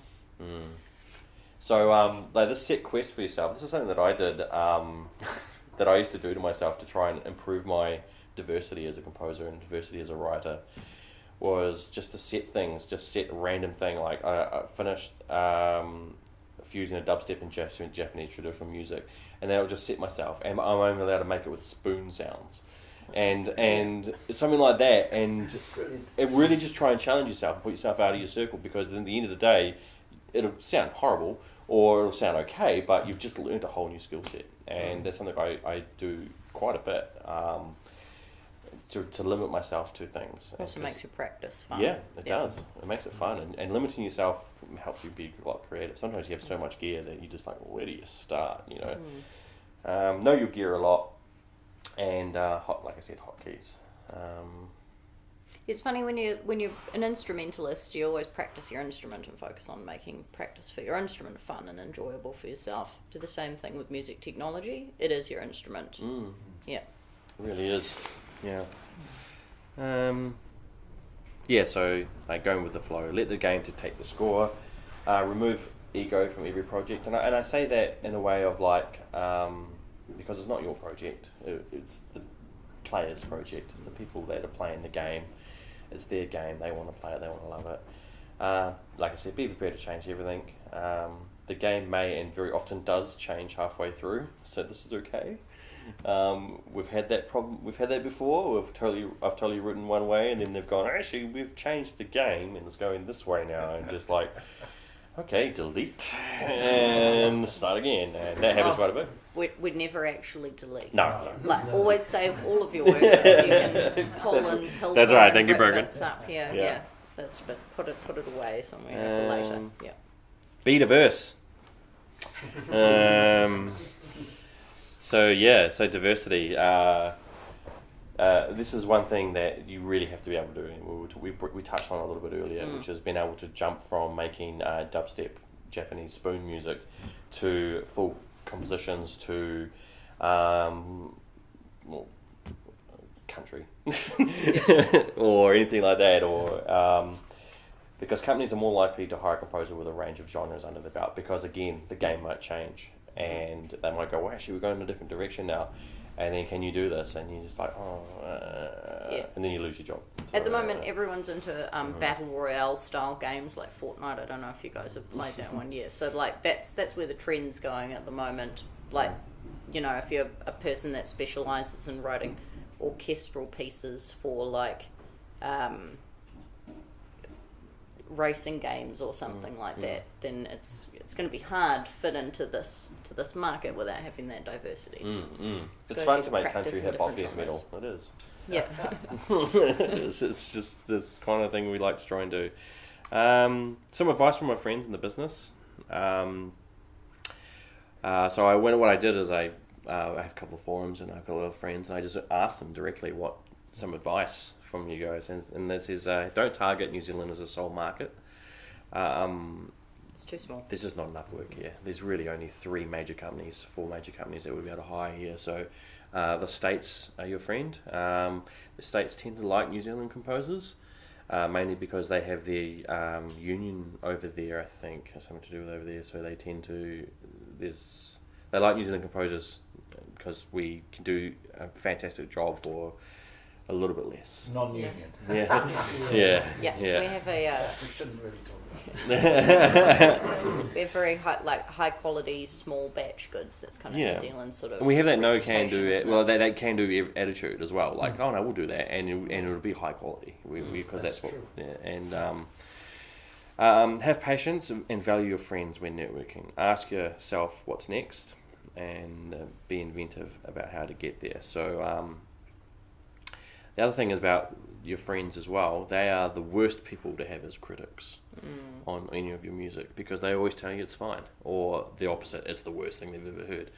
So like this set quest for yourself, this is something that I did, that I used to do to myself to try and improve my diversity as a composer and diversity as a writer, was just to set a random thing. Like I finished fusing a dubstep and Japanese traditional music, and then I'll just set myself, and I'm only allowed to make it with spoon sounds. And something like that, and it really just try and challenge yourself and put yourself out of your circle, because at the end of the day, it'll sound horrible or it'll sound okay, but you've just learned a whole new skill set, and that's something I do quite a bit to limit myself to things.
Also makes your practice fun.
Yeah, it does. It makes it fun, and limiting yourself helps you be a lot creative. Sometimes you have so much gear that you just like, well, where do you start? You know, know your gear a lot. And like I said, hotkeys.
It's funny when you're an instrumentalist, you always practice your instrument and focus on making practice for your instrument fun and enjoyable for yourself. Do the same thing with music technology. It is your instrument. Yeah.
It really is. Yeah. Yeah. So like going with the flow, let the game dictate the score. Remove ego from every project, and I say that in a way of like. Because it's not your project, it's the players' project, it's the people that are playing the game, it's their game, they want to play it, they want to love it. Like I said, be prepared to change everything. The game may and very often does change halfway through, so this is okay. We've had that problem, we've had that before, I've totally written one way and then they've gone, actually we've changed the game and it's going this way now, and just like, okay, delete and start again, and that happens quite a bit.
We'd never actually delete.
No.
Like, always save all of your work because you can pull and help.
That's right, thank you, Broghan.
Yeah. But put it away somewhere for later. Yeah.
Be diverse. So diversity. This is one thing that you really have to be able to do, and we touched on it a little bit earlier, which is being able to jump from making dubstep Japanese spoon music to full compositions to country or anything like that, or because companies are more likely to hire a composer with a range of genres under the belt, because again the game might change and they might go, well, actually we're going in a different direction now, and then can you do this, and you're just like, and then you lose your job. So,
at the moment everyone's into battle royale style games like Fortnite. I don't know if you guys have played that one yet. So like that's where the trend's going at the moment. Like, you know, if you're a person that specialises in writing orchestral pieces for like racing games or something like that, then it's going to be hard to fit into this market without having that diversity. So
it's fun to make country hip hop death metal. It is.
Yeah.
It's just this kind of thing we like to try and do. Some advice from my friends in the business. So what I did is I have a couple of forums and I've got a lot of friends, and I just asked them directly what some advice from you guys, and this is don't target New Zealand as a sole market.
It's too small.
There's just not enough work here. There's really only 4 major companies that would be able to hire here. So the States are your friend. The States tend to like New Zealand composers, mainly because they have the union over there, I think, has something to do with over there. So they tend to, they like New Zealand composers because we can do a fantastic job for a little bit less.
Non-union.
Yeah.
Yeah, we have
We shouldn't really talk about
we have very high quality small batch goods. That's kind of
Yeah.
New Zealand sort of.
And we have that no
reputation,
can do
isn't
it. Well,
it?
that can do attitude as well. Like, oh no, we'll do that, and it'll be high quality. Because
That's
that's what.
true.
Yeah, and have patience and value your friends when networking. Ask yourself what's next, and be inventive about how to get there. So the other thing is about your friends as well. They are the worst people to have as critics on any of your music, because they always tell you it's fine, or the opposite, it's the worst thing they've ever heard.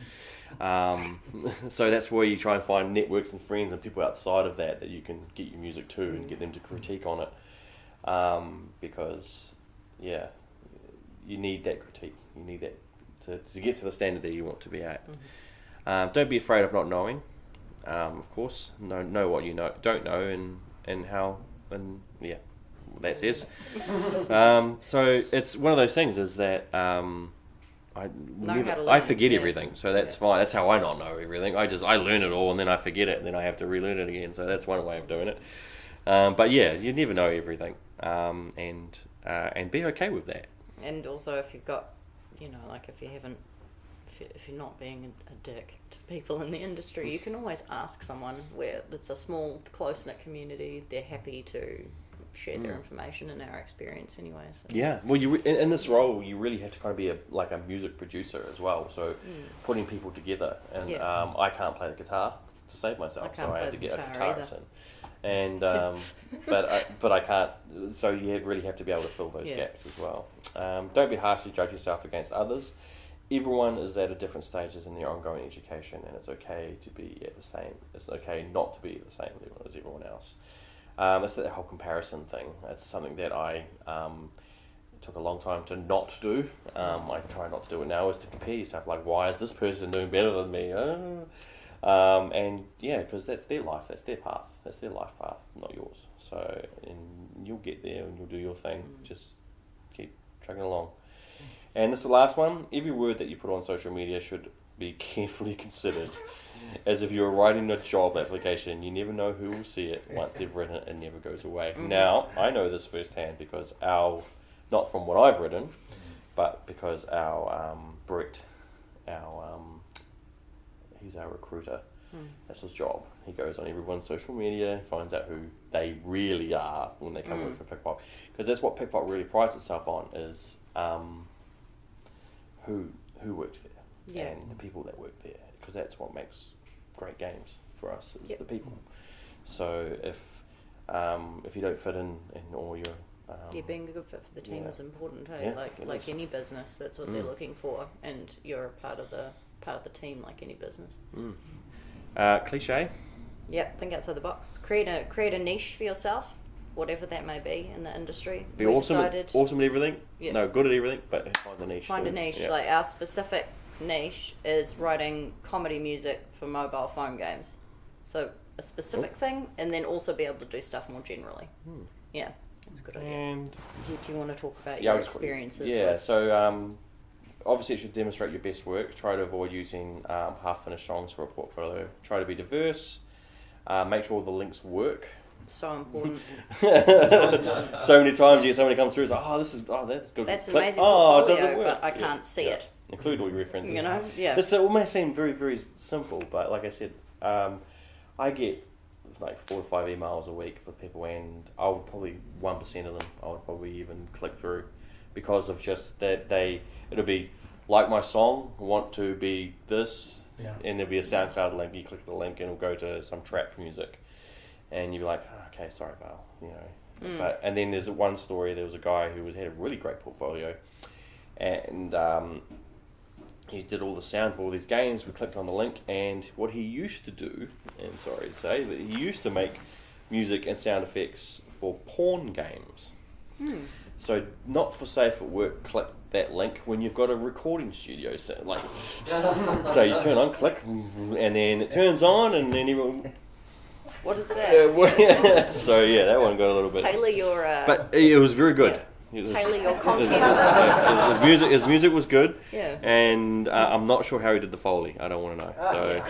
So that's where you try and find networks and friends and people outside of that you can get your music to and get them to critique on it, because you need that critique. You need that to get to the standard that you want to be at. Don't be afraid of not knowing. Of course, know what you don't know, and how, and that's it. So it's one of those things is that I forget everything, so that's fine. That's how I not know everything. I learn it all and then I forget it, and then I have to relearn it again. So that's one way of doing it. But you never know everything, and be okay with that.
And also, if you've got, like if you're not being a dick to people in the industry, you can always ask someone where it's a small, close-knit community. They're happy to share their information and our experience anyway. So.
Yeah, well, in this role, you really have to kind of be like a music producer as well. So putting people together, and I can't play the guitar to save myself, so I had to get a guitarist in. And but I can't. So you really have to be able to fill those gaps as well. Don't be harshly judge yourself against others. Everyone is at a different stages in their ongoing education, and it's okay to be at the same. It's okay not to be at the same level as everyone else. It's that whole comparison thing. It's something that I took a long time to not do. I try not to do it now. Is to compare yourself. Like, why is this person doing better than me? And because that's their life. That's their path. That's their life path, not yours. So, and you'll get there and you'll do your thing. Just keep trucking along. And this is the last one. Every word that you put on social media should be carefully considered, as if you were writing a job application. You never know who will see it. Once they've written it, it never goes away. Now, I know this firsthand because not from what I've written, but because our Brett, he's our recruiter. That's his job. He goes on everyone's social media, finds out who they really are when they come work for Pickpock. Because that's what Pickpock really prides itself on, is who works there and the people that work there. Because that's what makes great games for us, is the people. So if you don't fit in all your
being a good fit for the team is important. Hey, like any business, that's what they're looking for, and you're a part of the team, like any business.
Cliche.
Yep, think outside the box. Create a niche for yourself, whatever that may be in the industry.
Be awesome at everything. Yeah. No, good at everything, but find the niche.
Find a niche. Yeah. Like our specific niche is writing comedy music for mobile phone games. So a specific thing, and then also be able to do stuff more generally. Yeah, that's a good idea. And do you want to talk about your experiences?
Yeah, so obviously it should demonstrate your best work. Try to avoid using half-finished songs for a portfolio. Try to be diverse. Make sure all the links work.
So important.
So many times you get somebody come through, it's like, that's good.
That's an amazing portfolio,
it doesn't work.
But I can't see it.
Include all your references.
This
all may seem very, very simple, but like I said, I get like 4 to 5 emails a week for people, and I would probably 1% of them I would probably even click through, because of just that it'll be like my song, want to be this, and there'll be a SoundCloud link. You click the link and it'll go to some trap music, and you'll be like, okay, sorry, pal, But and then there's one story. There was a guy who had a really great portfolio, and he did all the sound for all these games. We clicked on the link, and what he used to do, and sorry to say, but he used to make music and sound effects for porn games. So not for safe at work, click that link when you've got a recording studio. So you turn on, click, and then it turns on, and then everyone...
What is that?
So that one got a little bit...
Tailor your...
But it was very good.
tailor your content.
His music was good.
Yeah.
And I'm not sure how he did the Foley. I don't want to know. So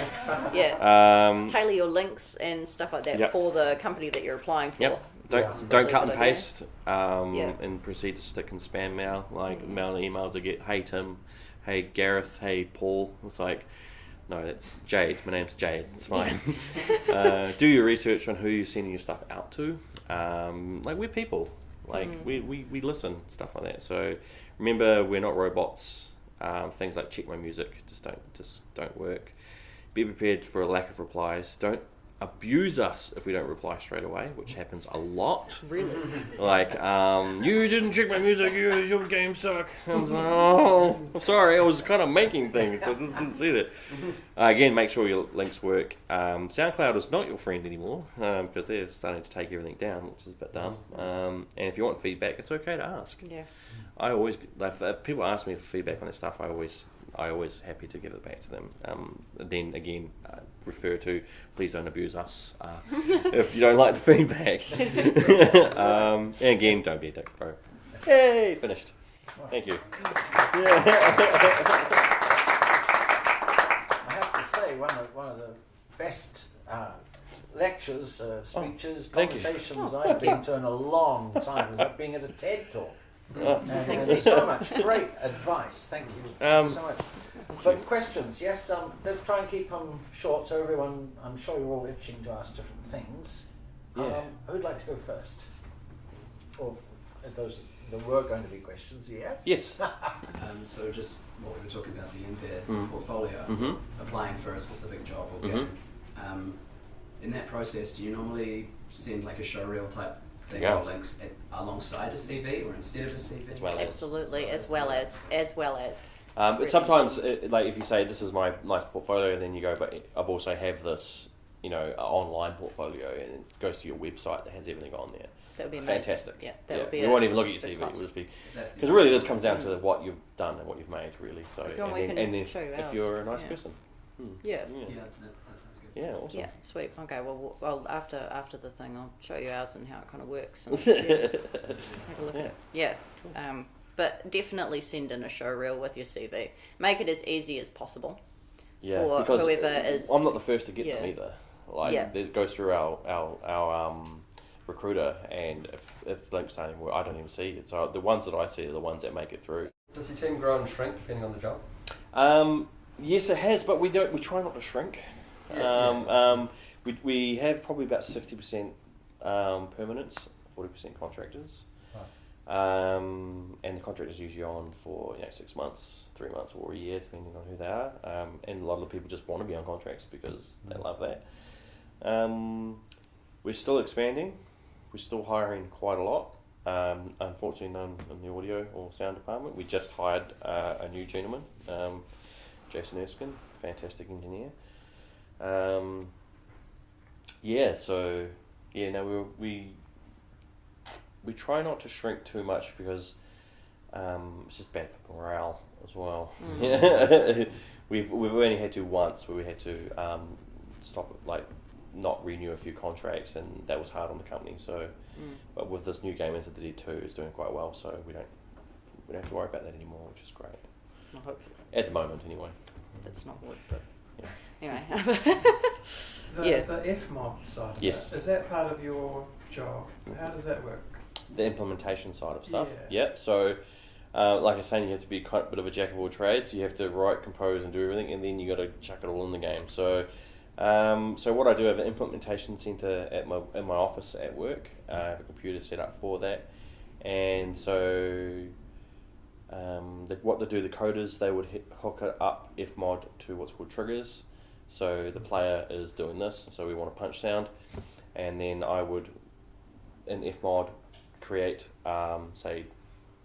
yeah. Tailor your links and stuff like that
Yep.
for the company that you're applying for.
Yep. Don't
Really
cut
good
and
idea.
paste and proceed to stick in spam mail. Like mail and emails I get, hey Tim, hey Gareth, hey Paul. It's like, no, that's Jayde. My name's Jayde. It's fine. Do your research on who you're sending your stuff out to. Like we're people. Like we listen, stuff like that. So remember, we're not robots. Things like check my music just don't work. Be prepared for a lack of replies. Don't abuse us if we don't reply straight away, which happens a lot.
Really?
Like, you didn't check my music, your game suck. I was like, oh, sorry, I was kind of making things, so I just didn't see that. Again, make sure your links work. SoundCloud is not your friend anymore, because they're starting to take everything down, which is a bit dumb. And if you want feedback, it's okay to ask.
Yeah.
I always, like, if people ask me for feedback on their stuff, I always happy to give it back to them. Then again, refer to please don't abuse us if you don't like the feedback. And again, don't be a dick, bro. Hey, finished. Thank you.
I have to say, one of the best lectures, speeches,
thank you.
conversations I've been to in a long time is like being at a TED talk. And so much great advice. Thank you. Thank you so much. But questions, yes. Let's try and keep them short, so everyone. I'm sure you're all itching to ask different things.
Yeah.
Who'd like to go first? Or there were going to be questions. Yes.
Yes.
So just what we were talking about, the embed portfolio, applying for a specific job or game. In that process, do you normally send like a showreel type thing or links alongside a CV or instead of a CV?
Absolutely, as well as.
But sometimes, like if you say this is my nice portfolio, and then you go, but I also have this, online portfolio, and it goes to your website that has everything on there.
That would be
fantastic.
Amazing. Yeah, that would be.
We won't even look at your CV. It will just be because really this comes down to what you've done and what you've made, really. So and then if you're a nice person.
Yeah.
That sounds good.
Yeah, awesome.
Yeah, sweet. Okay, well, after the thing, I'll show you ours and how it kind of works. And, have a look at it. Yeah. But definitely send in a show reel with your CV. Make it as easy as possible.
Yeah,
for
because
whoever is.
I'm not the first to get them either. Like it goes through our recruiter, and if links don't even work, I don't even see it. So the ones that I see are the ones that make it through.
Does your team grow and shrink depending on the job?
Yes, it has, but we try not to shrink. We have probably about 60% permanents, 40% contractors. And the contract is usually on for 6 months, 3 months, or a year, depending on who they are. And a lot of the people just want to be on contracts because they love that. We're still expanding. We're still hiring quite a lot. Unfortunately, none in the audio or sound department. We just hired a new gentleman, Jason Erskine, fantastic engineer. We try not to shrink too much because it's just bad for morale as well. We've only had to once where we had to stop, not renew a few contracts, and that was hard on the company. So, but with this new game into the D2, it's doing quite well. So we don't have to worry about that anymore, which is great.
Well, hopefully.
At the moment, anyway.
That's not wood, but anyway.
The FMOD side.
Yes.
Is that part of your job? How does that work?
The implementation side of stuff. Yeah. So, like I was saying, you have to be kind of a bit of a jack of all trades. You have to write, compose, and do everything, and then you got to chuck it all in the game. So, what I do, I have an implementation center at my office at work. I have a computer set up for that, and so what they do, the coders, they would hook it up FMOD to what's called triggers. So the player is doing this. So we want a punch sound, and then I would in FMOD create say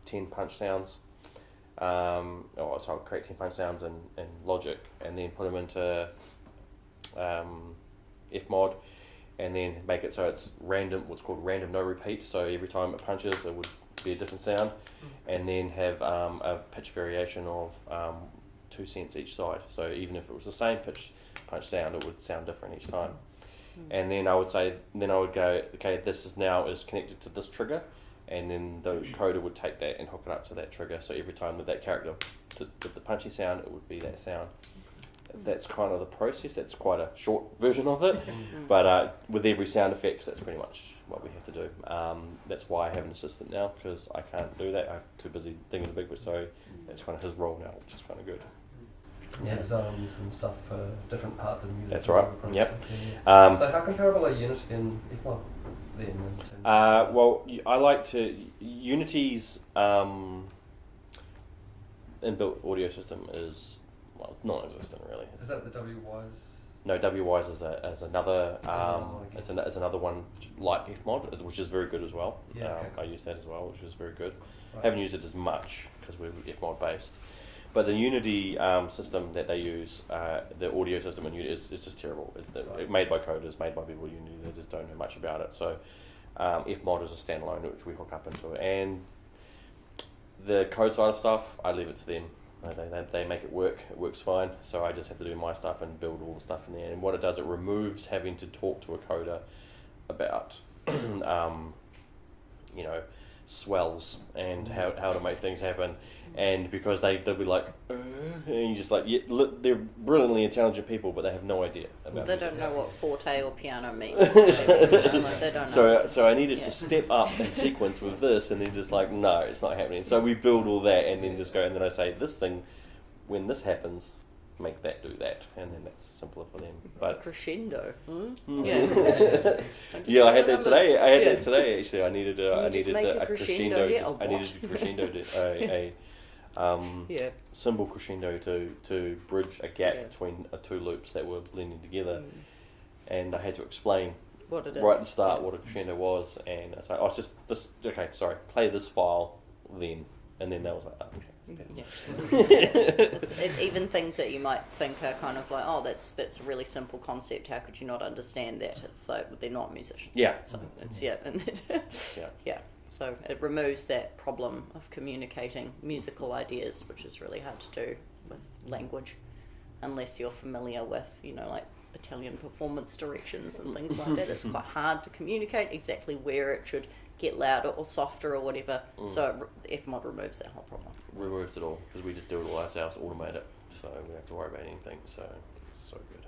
10 punch sounds. So I'll create 10 punch sounds in Logic, and then put them into FMOD, and then make it so it's random, what's called random no repeat. So every time it punches, it would be a different sound, and then have a pitch variation of 2 cents each side. So even if it was the same punch sound, it would sound different each time. And then I would go, okay, this is connected to this trigger, and then the coder would take that and hook it up to that trigger. So every time with that character, with the punchy sound, it would be that sound. That's kind of the process. That's quite a short version of it, but with every sound effects, that's pretty much what we have to do. That's why I have an assistant now, because I can't do that. I'm too busy thinking the big bit, so that's kind of his role now, which is kind of good.
Yeah, zones and stuff for different parts of the music.
That's right. Yep.
So how comparable are Unity and FMod then? In terms
Well, I like to Unity's inbuilt audio system is, well, it's non-existent really.
is that the WWise?
No, WWise is another it's another one like FMod, which is very good as well.
Yeah, okay.
I use that as well, which is very good.
Right.
Haven't used it as much because we're FMod based, but the Unity system that they use, the audio system in Unity is just terrible. It's made by coders, made by people in Unity. They just don't know much about it. So FMod is a standalone which we hook up into it, and the code side of stuff I leave it to them. They make it work. It works fine. So I just have to do my stuff and build all the stuff in there. And what it does, it removes having to talk to a coder about, swells and how to make things happen. And because they'll be like, and you just like, they're brilliantly intelligent people, but they have no idea about
They
music.
don't know what forte or piano means. They don't know.
So I needed to step up and sequence with this, and then just like, no, it's not happening. So we build all that, and then just go, and then I say, this thing, when this happens, make that do that, and then that's simpler for them. But
crescendo.
yeah, I had that today. Actually, I needed
make
a
a
crescendo.
crescendo?
I needed a crescendo. Symbol crescendo to bridge a gap between two loops that were blending together, and I had to explain
what it is
right at the start what a crescendo was, and I was like, oh, it's just this. Okay, sorry, play this file then, and then that was like, oh, okay.
Even things that you might think are kind of like, oh, that's a really simple concept. How could you not understand that? It's so they're not musicians.
Yeah.
So it's yeah. So it removes that problem of communicating musical ideas, which is really hard to do with language, unless you're familiar with, like Italian performance directions and things like that. It's quite hard to communicate exactly where it should get louder or softer or whatever. So FMod removes that whole problem.
Removes it all, because we just do it all ourselves, automate it, so we don't have to worry about anything. So it's so good.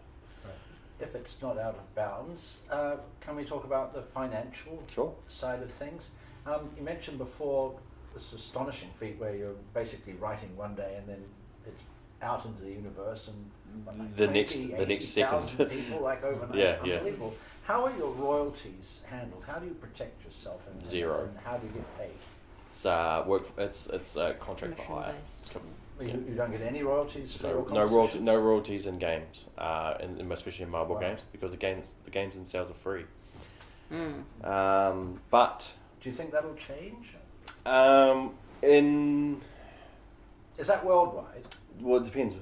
If it's not out of bounds, can we talk about the financial side of things? You mentioned before this astonishing feat where you're basically writing one day and then it's out into the universe and like
the next second
people like overnight. Unbelievable. How are your royalties handled? How do you protect yourself? And
Zero.
And how do you get paid?
It's contract for hire.
You don't get any royalties for your
no royalties in games, and especially in mobile games, because the games themselves are free. But
do you think that'll change? Is that worldwide?
Well, it depends.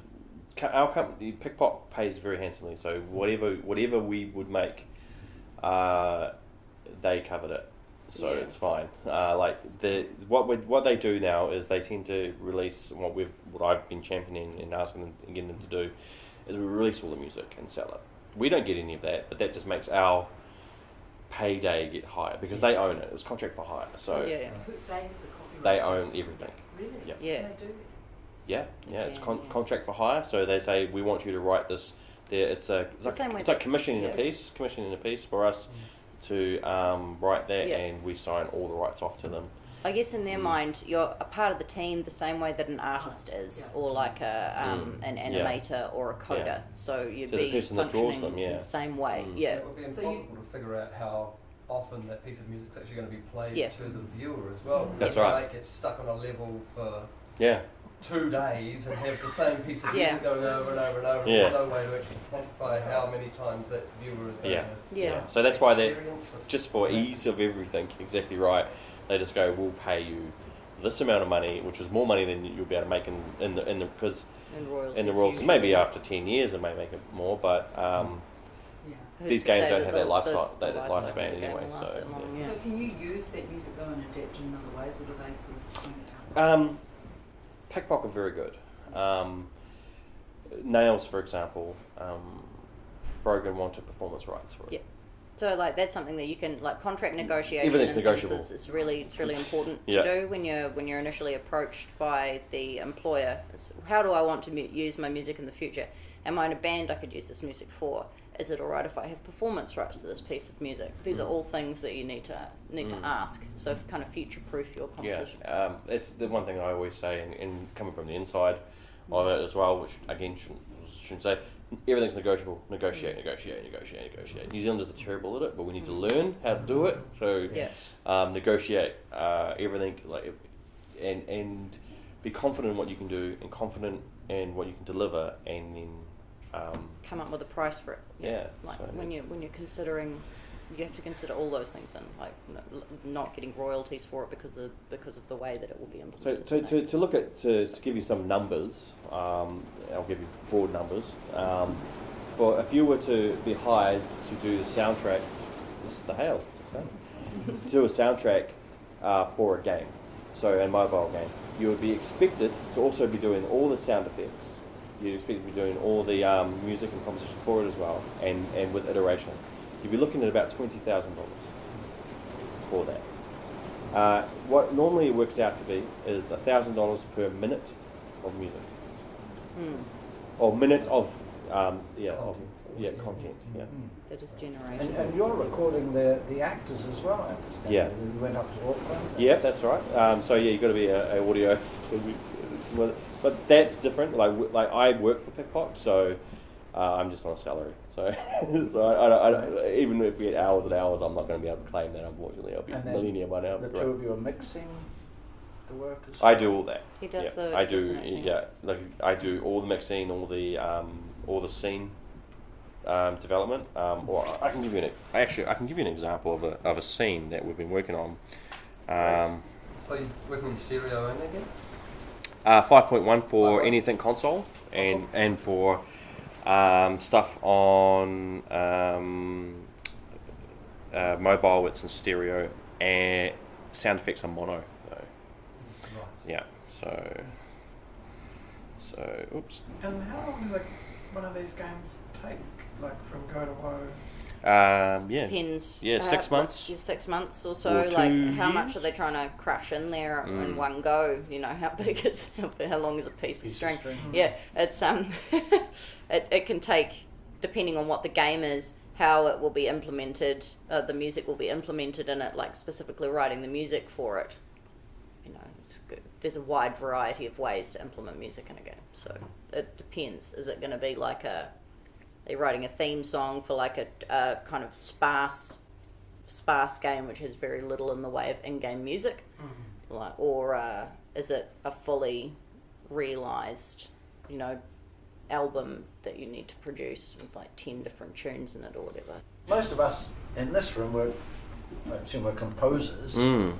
Our company, Pickpock, pays very handsomely, so whatever we would make, they covered it, so it's fine. What they do now is they tend to release what I've been championing and asking them and getting them to do, is we release all the music and sell it. We don't get any of that, but that just makes our payday get higher because they own it. It's contract for hire, so they own everything.
Really?
Yeah.
Can they do that?
Yeah, it's contract for hire. So they say we want you to write this. It's like commissioning a piece for us to write that, and we sign all the rights off to them.
I guess in their mind, you're a part of the team the same way that an artist is, or like an animator or a coder. So you'd be functioning in the same way.
It would be impossible to figure out how often that piece of music's actually going to be played to the viewer as well.
That's right.
Like, get stuck on a level for
2
days and have the same piece of music going over and over and over. There's no way to actually quantify how many times that viewer is going to
So that's why they,
experience it.
just for ease of everything, exactly right, they just go, we'll pay you this amount of money, which is more money than you'll be able to make in the royalties. Maybe after 10 years it may make it more, but these games don't have that lifespan anyway.
So can you use that music though and adapt in other ways, or do they sort of point it out?
Pickpock are very good. Nails, for example, Broghan wanted performance rights for it.
So like that's something that you can like contract negotiation.
Everything's
and
negotiable.
It's really important to
Yeah.
do when you're initially approached by the employer. It's, how do I want to use my music in the future? Am I in a band I could use this music for? Is it alright if I have performance rights to this piece of music? These are all things that you need to ask. So kind of future proof your composition.
Yeah, it's the one thing I always say, and coming from the inside of it as well, which again shouldn't say. Everything's negotiable. Negotiate. New Zealanders are terrible at it, but we need to learn how to do it. So, negotiate everything, like, and be confident in what you can do, and confident in what you can deliver, and then
come up with a price for it.
Yeah.
Like
so
when you're considering, you have to consider all those things, and like not getting royalties for it because of the way that it will be implemented.
So to look at to give you some numbers, I'll give you broad numbers. For if you were to be hired to do the soundtrack, this is the hail. To do a soundtrack for a game, so a mobile game, you would be expected to also be doing all the sound effects. You'd expect to be doing all the music and composition for it as well, and with iteration. You'd be looking at about $20,000 for that. What normally it works out to be is $1,000 per minute of music, or minute of content. Yeah.
That is generated.
And you're recording the actors as well, I understand.
Yeah.
You went up to Auckland.
Yeah, that's right. So yeah, you've got to be a audio. But that's different. Like I work for Pickpock, so I'm just on a salary. So, I even if we had hours and hours, I'm not going to be able to claim that. Unfortunately, I'll be a millionaire by now.
The two of you are mixing the work as
I do all that.
He does
yeah.
the.
I
he does
do.
the mixing.
Yeah, like I do all the mixing, all the scene development. Or I can give you an example of a scene that we've been working on.
So you're working in stereo only again?
5.1 for anything console, and for stuff on mobile, it's in stereo, and sound effects are mono. So.
Right.
Yeah. So. Oops.
And how long does one of these games take, like from go to woe?
Yeah.
Depends.
Yeah, 6 months.
6 months or so.
Or
Like
2
how much
years?
are they trying to crush in there in one go? You know, how big is how long is a piece of string? Yeah, it's it can take, depending on what the game is, how it will be implemented. The music will be implemented in it, like specifically writing the music for it. You know, it's good. There's a wide variety of ways to implement music in a game. So it depends. Is it going to be like they're writing a theme song for like a kind of sparse game which has very little in the way of in-game music, like, or is it a fully realised, album that you need to produce with like 10 different tunes in it or whatever?
Most of us in this room, I assume we're composers, and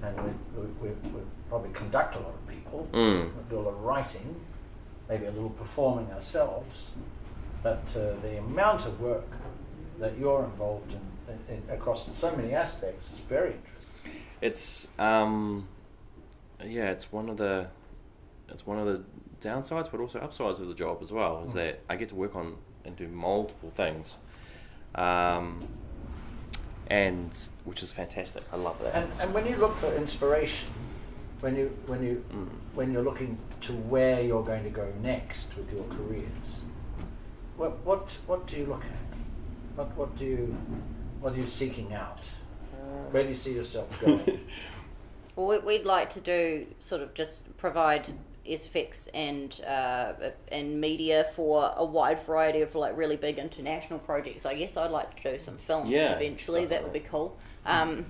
we probably conduct a lot of people, we do a lot of writing, maybe a little performing ourselves. But the amount of work that you're involved in across so many aspects is very interesting.
It's it's one of the downsides, but also upsides of the job as well. Is that I get to work on and do multiple things, and which is fantastic. I love that.
And when you look for inspiration, when you're looking to where you're going to go next with your careers. What do you look at? What are you seeking out? Where do you see yourself going?
Well, we'd like to do sort of just provide SFX and media for a wide variety of like really big international projects. I guess I'd like to do some film eventually. That would be cool.
Well,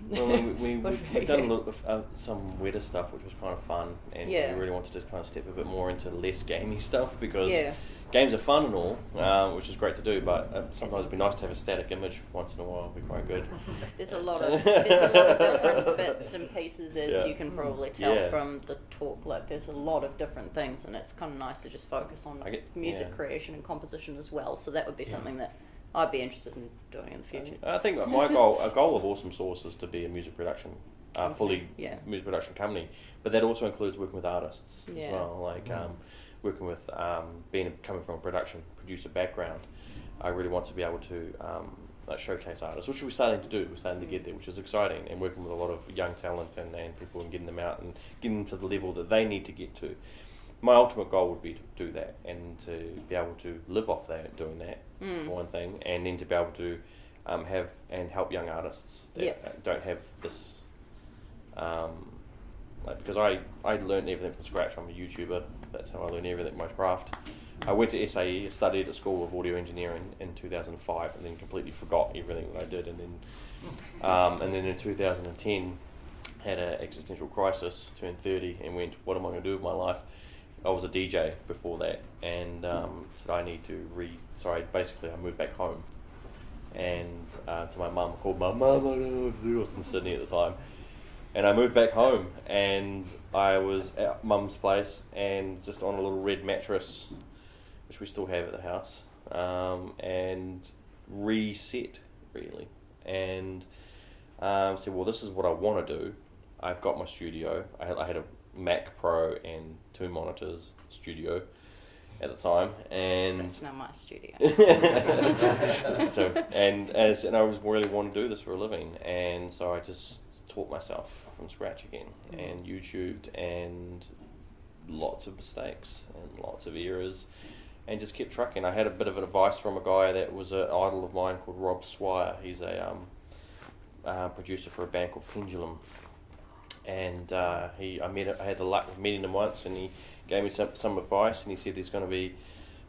we've done a little some weirder stuff, which was kind of fun, and we really wanted to kind of step a bit more into less gamey stuff because games are fun and all, which is great to do, but sometimes it'd be nice to have a static image once in a while. It'd be quite good.
There's a lot of different bits and pieces, as you can probably tell from the talk. Like, there's a lot of different things, and it's kind of nice to just focus on music creation and composition as well. So that would be something that I'd be interested in doing in the future.
I think a goal of AwesomeSource is to be a music production, fully music production company, but that also includes working with artists as well, like working with coming from a producer background. I really want to be able to like showcase artists, which we're starting to do. We're starting to get there, which is exciting, and working with a lot of young talent and people and getting them out and getting them to the level that they need to get to. My ultimate goal would be to do that and to be able to live off that, doing that, for one thing, and then to be able to have and help young artists that don't have this. Because I learned everything from scratch. I'm a YouTuber. That's how I learned everything, my craft. I went to SAE, studied at School of Audio Engineering in 2005, and then completely forgot everything that I did. And then in 2010, had an existential crisis, turned 30, and went, what am I going to do with my life? I was a DJ before that, and said I need to basically I moved back home, and to my mum, called my mum, I don't know what to do. I was in Sydney at the time. And I moved back home, and I was at Mum's place, and just on a little red mattress, which we still have at the house, and reset, really. And said, well, this is what I want to do. I've got my studio. I had a Mac Pro and 2 monitors studio at the time, and
that's not my studio.
So and I was really wanting to do this for a living, and so I just taught myself from scratch again, and YouTubed, and lots of mistakes and lots of errors, and just kept trucking. I had a bit of advice from a guy that was an idol of mine called Rob Swire. He's a producer for a band called Pendulum, and I had the luck of meeting him once, and he gave me some advice, and he said there's going to be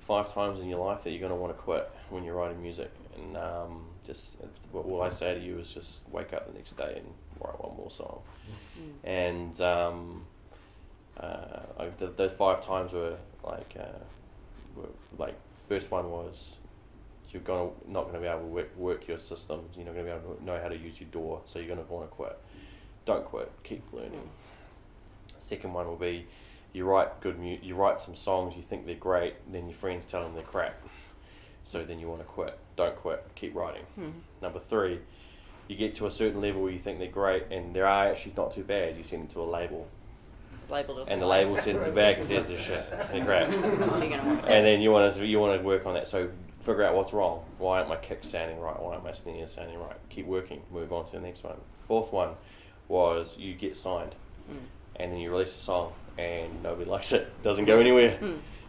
5 times in your life that you're going to want to quit when you're writing music, and just all I say to you is just wake up the next day and write one more song. And those 5 times were like first one was you're not going to be able to work your systems. You're not going to be able to know how to use your DAW, so you're going to want to quit. Don't quit. Keep learning. Second one will be you write you write some songs, you think they're great, then your friends tell them they're crap. So then you want to quit. Don't quit. Keep writing. Number 3, you get to a certain level where you think they're great and they are actually not too bad. You send them to a label. And the label sends it back and says this shit. They're crap. And then you want to work on that. So figure out what's wrong. Why aren't my kicks sounding right? Why aren't my snares sounding right? Keep working. Move on to the next one. 4th one was you get signed, and then you release a song and nobody likes it. Doesn't go anywhere.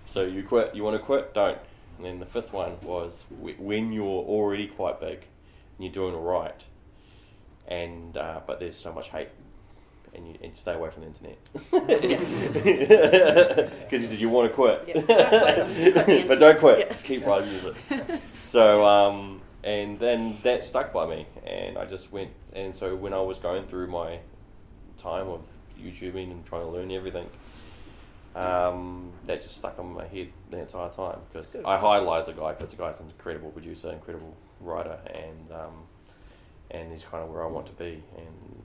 So you quit. You want to quit? Don't. And then the 5th one was when you're already quite big and you're doing all right, and but there's so much hate, and you stay away from the internet. Because he says you want to quit, but don't quit. Keep writing music. So and then that stuck by me, and I just went. And so when I was going through my time of YouTubing and trying to learn everything, that just stuck on my head the entire time, because I idolize the guy, because the guy's an incredible producer, incredible writer, and he's kind of where I want to be, and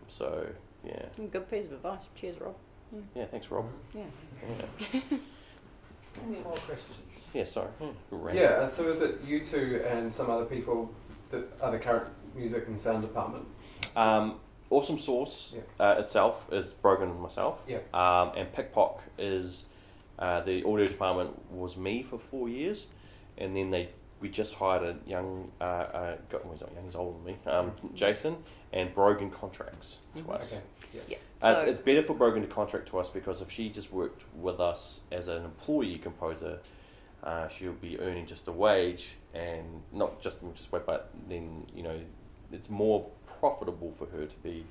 so yeah.
Good piece of advice. Cheers, Rob.
Yeah, thanks, Rob.
Yeah.
Any more questions?
Yeah, sorry.
Yeah, so is it you two and some other people that are the current music and sound department?
AwesomeSource itself is Broghan and myself.
Yeah.
And Pickpock is the audio department was me for 4 years, and then we just hired a young he's not young, he's older than me, Jason, and Broghan contracts to us.
Okay. Yeah.
It's better for Broghan to contract to us, because if she just worked with us as an employee composer, she'll be earning just a wage, and not just wait, but then it's more profitable for her to be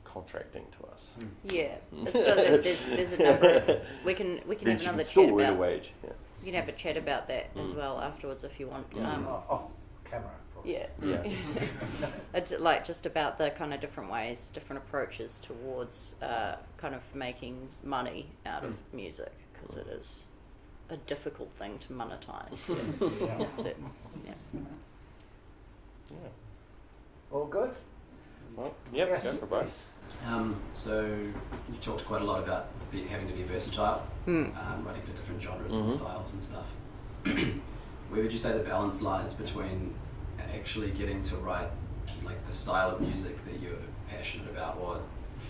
contracting to us.
Yeah. So there's a number of, we can have another chat
earn
about
a wage. Yeah.
You can have a chat about that as well afterwards if you want.
Off camera, probably.
Yeah. It's just about the kind of different ways, different approaches towards kind of making money out of music, because it is a difficult thing to monetize.
All good?
Well, yep,
yes,
go for both.
So you talked quite a lot about having to be versatile, writing for different genres and styles and stuff. Where would you say the balance lies between actually getting to write like the style of music that you're passionate about, or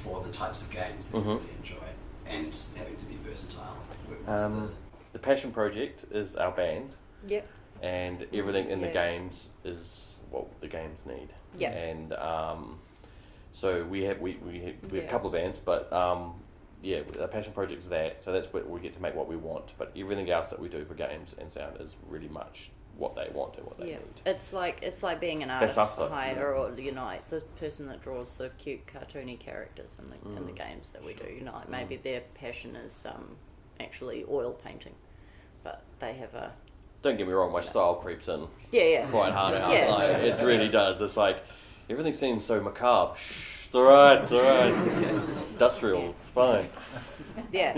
for the types of games that you really enjoy, and having to be versatile?
The passion project is our band.
Yep.
And everything in the games is what the games need.
Yeah.
And so we have a couple of bands, but our passion project's that. So that's what we get to make what we want. But everything else that we do for games and sound is really much what they want and what they need.
It's like being an artist for hire, or the person that draws the cute cartoony characters in the games that we do. Maybe their passion is actually oil painting, but they have a.
Don't get me wrong, my style creeps in quite hard out.
Yeah.
Like, it really does. It's like everything seems so macabre. Shh, it's alright. Industrial, it's fine.
Yeah.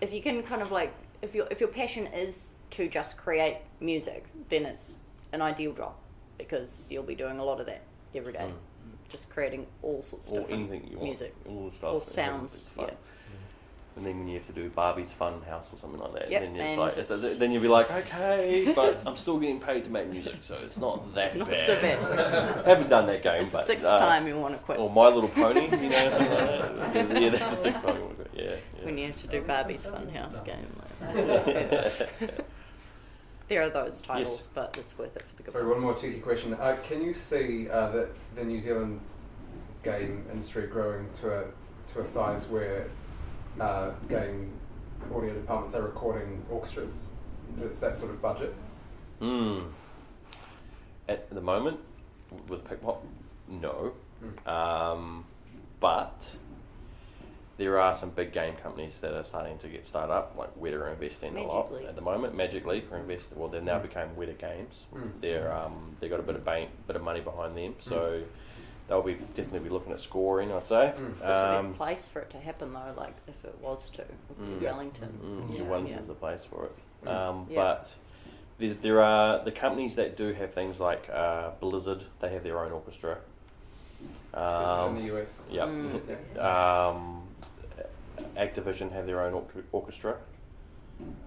If you can kind of like, if your passion is to just create music, then it's an ideal job, because you'll be doing a lot of that every day, just creating all sorts of different
anything you want,
music,
all the stuff,
or sounds.
And then when you have to do Barbie's Fun House or something like that,
Yep,
then you'll be like, okay, but I'm still getting paid to make music, so it's not that bad.
Not so bad.
Haven't done that game,
It's
but
the 6th time you want to quit.
Or My Little Pony, something like that. Yeah, that's the 6th time you want to quit. Yeah.
When you have to do Barbie's Funhouse game. There are those titles, but it's worth it for the good.
Sorry, one more cheeky question. Can you see the New Zealand game industry growing to a size where game audio departments are recording orchestras? It's that sort of budget?
At the moment, with Pickpop, no. But there are some big game companies that are starting to get started up, like Weta are investing a lot at the moment. Magic Leap are investing. Well, they've now become Weta Games. They've got a bit of money behind them, so they'll definitely be looking at scoring, I'd say.
There's a place for it to happen though, like if it was to Wellington.
Wellington's the place for it. But there are the companies that do have things like Blizzard. They have their own orchestra.
This is in the US.
Activision have their own orchestra,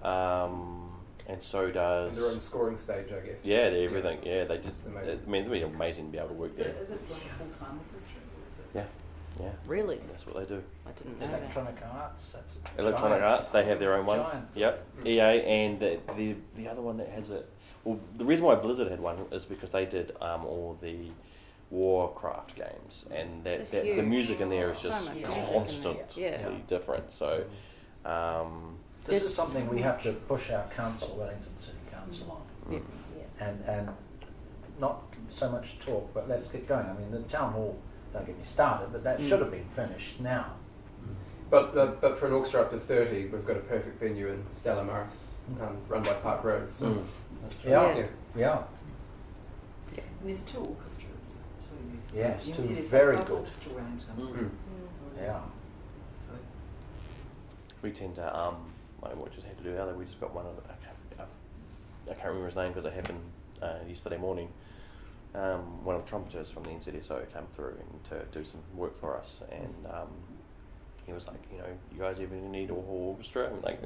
and so does.
And their own scoring stage, I guess.
Yeah, everything. Yeah, they just. It'd be amazing to be able to work there.
Is it like a full-time orchestra?
Yeah.
Really?
That's what they do.
I didn't know
Electronic Arts.
Electronic Arts. They have their own one.
Giant.
Yep. EA and the other one that has it. Well, the reason why Blizzard had one is because they did all the Warcraft games, and the music in there is just constantly different. So
this is something we have to push our council, Wellington City Council, on, and not so much talk, but let's get going. I mean, the town hall, don't get me started, but that should have been finished now.
But for an orchestra up to 30, we've got a perfect venue in Stella Maris, run by Park Road. So
Yeah.
And there's 2 orchestras.
Yes, 2 very good.
Orchestra Wellington.
Yeah.
So
we tend to like what just had to do earlier. We just got one of I can't remember his name because it happened yesterday morning. One of the trumpeters from the NZSO came through and to do some work for us, and he was like, you guys even need a whole orchestra? I'm like,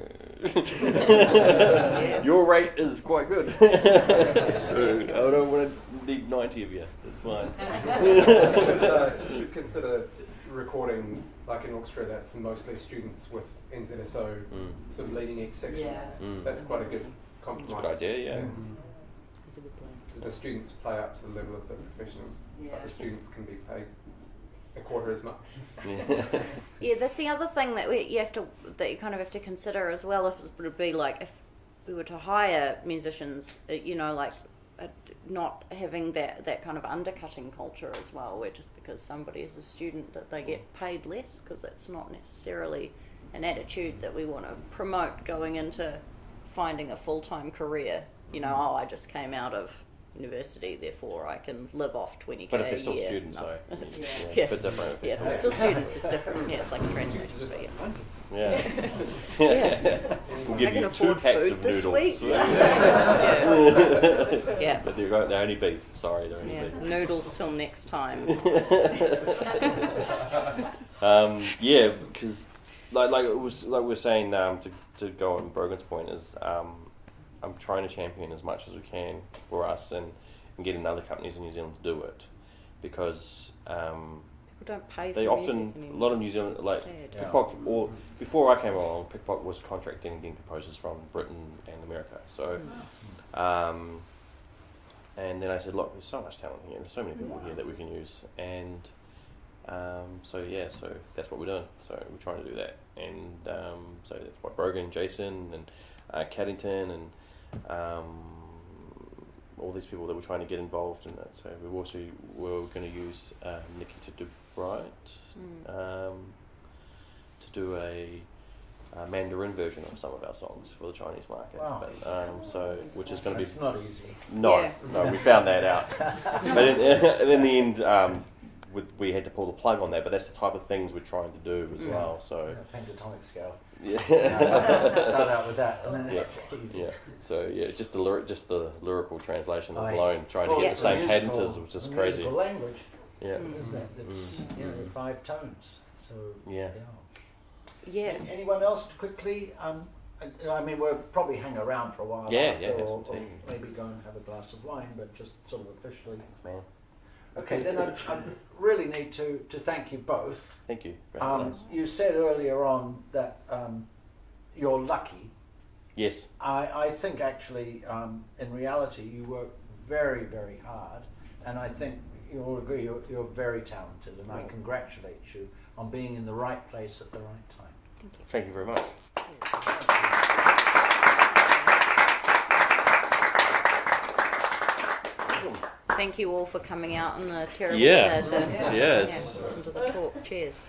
your rate is quite good. I don't want to need 90 of you. That's fine.
You should consider recording like an orchestra that's mostly students with NZSO sort of leading each section. That's quite a good compromise.
That's a good idea,
It's a good plan.
Because the students play up to the level of the professionals, but the students can be paid a quarter as much.
That's the other thing that you kind of have to consider as well. If it would be like if we were to hire musicians, not having that kind of undercutting culture as well, where just because somebody is a student that they get paid less, because that's not necessarily an attitude that we want to promote going into finding a full-time career. I just came out of university, therefore I can live off 20k a year.
But if they're still students, though, it's a bit different.
If they're still students, it's different. It's like a transcript.
We'll give you 2 packs of noodles.
Week.
But they're only beef. Sorry, they're only beef.
Noodles till next time.
Because like we were saying, to go on Broghan's point is I'm trying to champion as much as we can for us and getting other companies in New Zealand to do it, because
people don't pay
they
for
often
music
a lot of New Zealand Pickpock, or before I came along, Pickpock was contracting and getting composers from Britain and America. So And then I said, look, there's so much talent here, there's so many people here that we can use, and so that's what we're doing. So we're trying to do that, and so that's why Broghan, Jason, and Caddington, and all these people that we're trying to get involved in that. So we're going to use Nikita DeBright to do a Mandarin version of some of our songs for the Chinese market.
Wow.
But, which is going to be...
It's not easy.
No, we found that out. But in the end, we had to pull the plug on that, but that's the type of things we're trying to do as well. So
pentatonic scale.
Yeah.
Start out with that, and then it's easy.
Yeah. So just the lyrical translation alone, trying to get the same cadences, which is crazy.
Musical language.
Yeah.
Isn't it? It's 5 tones. So
Yeah.
Anyone else quickly? I mean, we'll probably hang around for a while or maybe go and have a glass of wine, but just sort of officially.
Thanks, man.
Okay, then I really need to thank you both.
Thank you.
You said earlier on that you're lucky.
Yes.
I think actually, in reality, you work very, very hard, and I think you'll agree you're very talented, and I congratulate you on being in the right place at the right time.
Thank you.
Thank you very much.
Thank you all for coming out on the terrible
Yeah.
weather to
Yes.
listen to the talk. Cheers.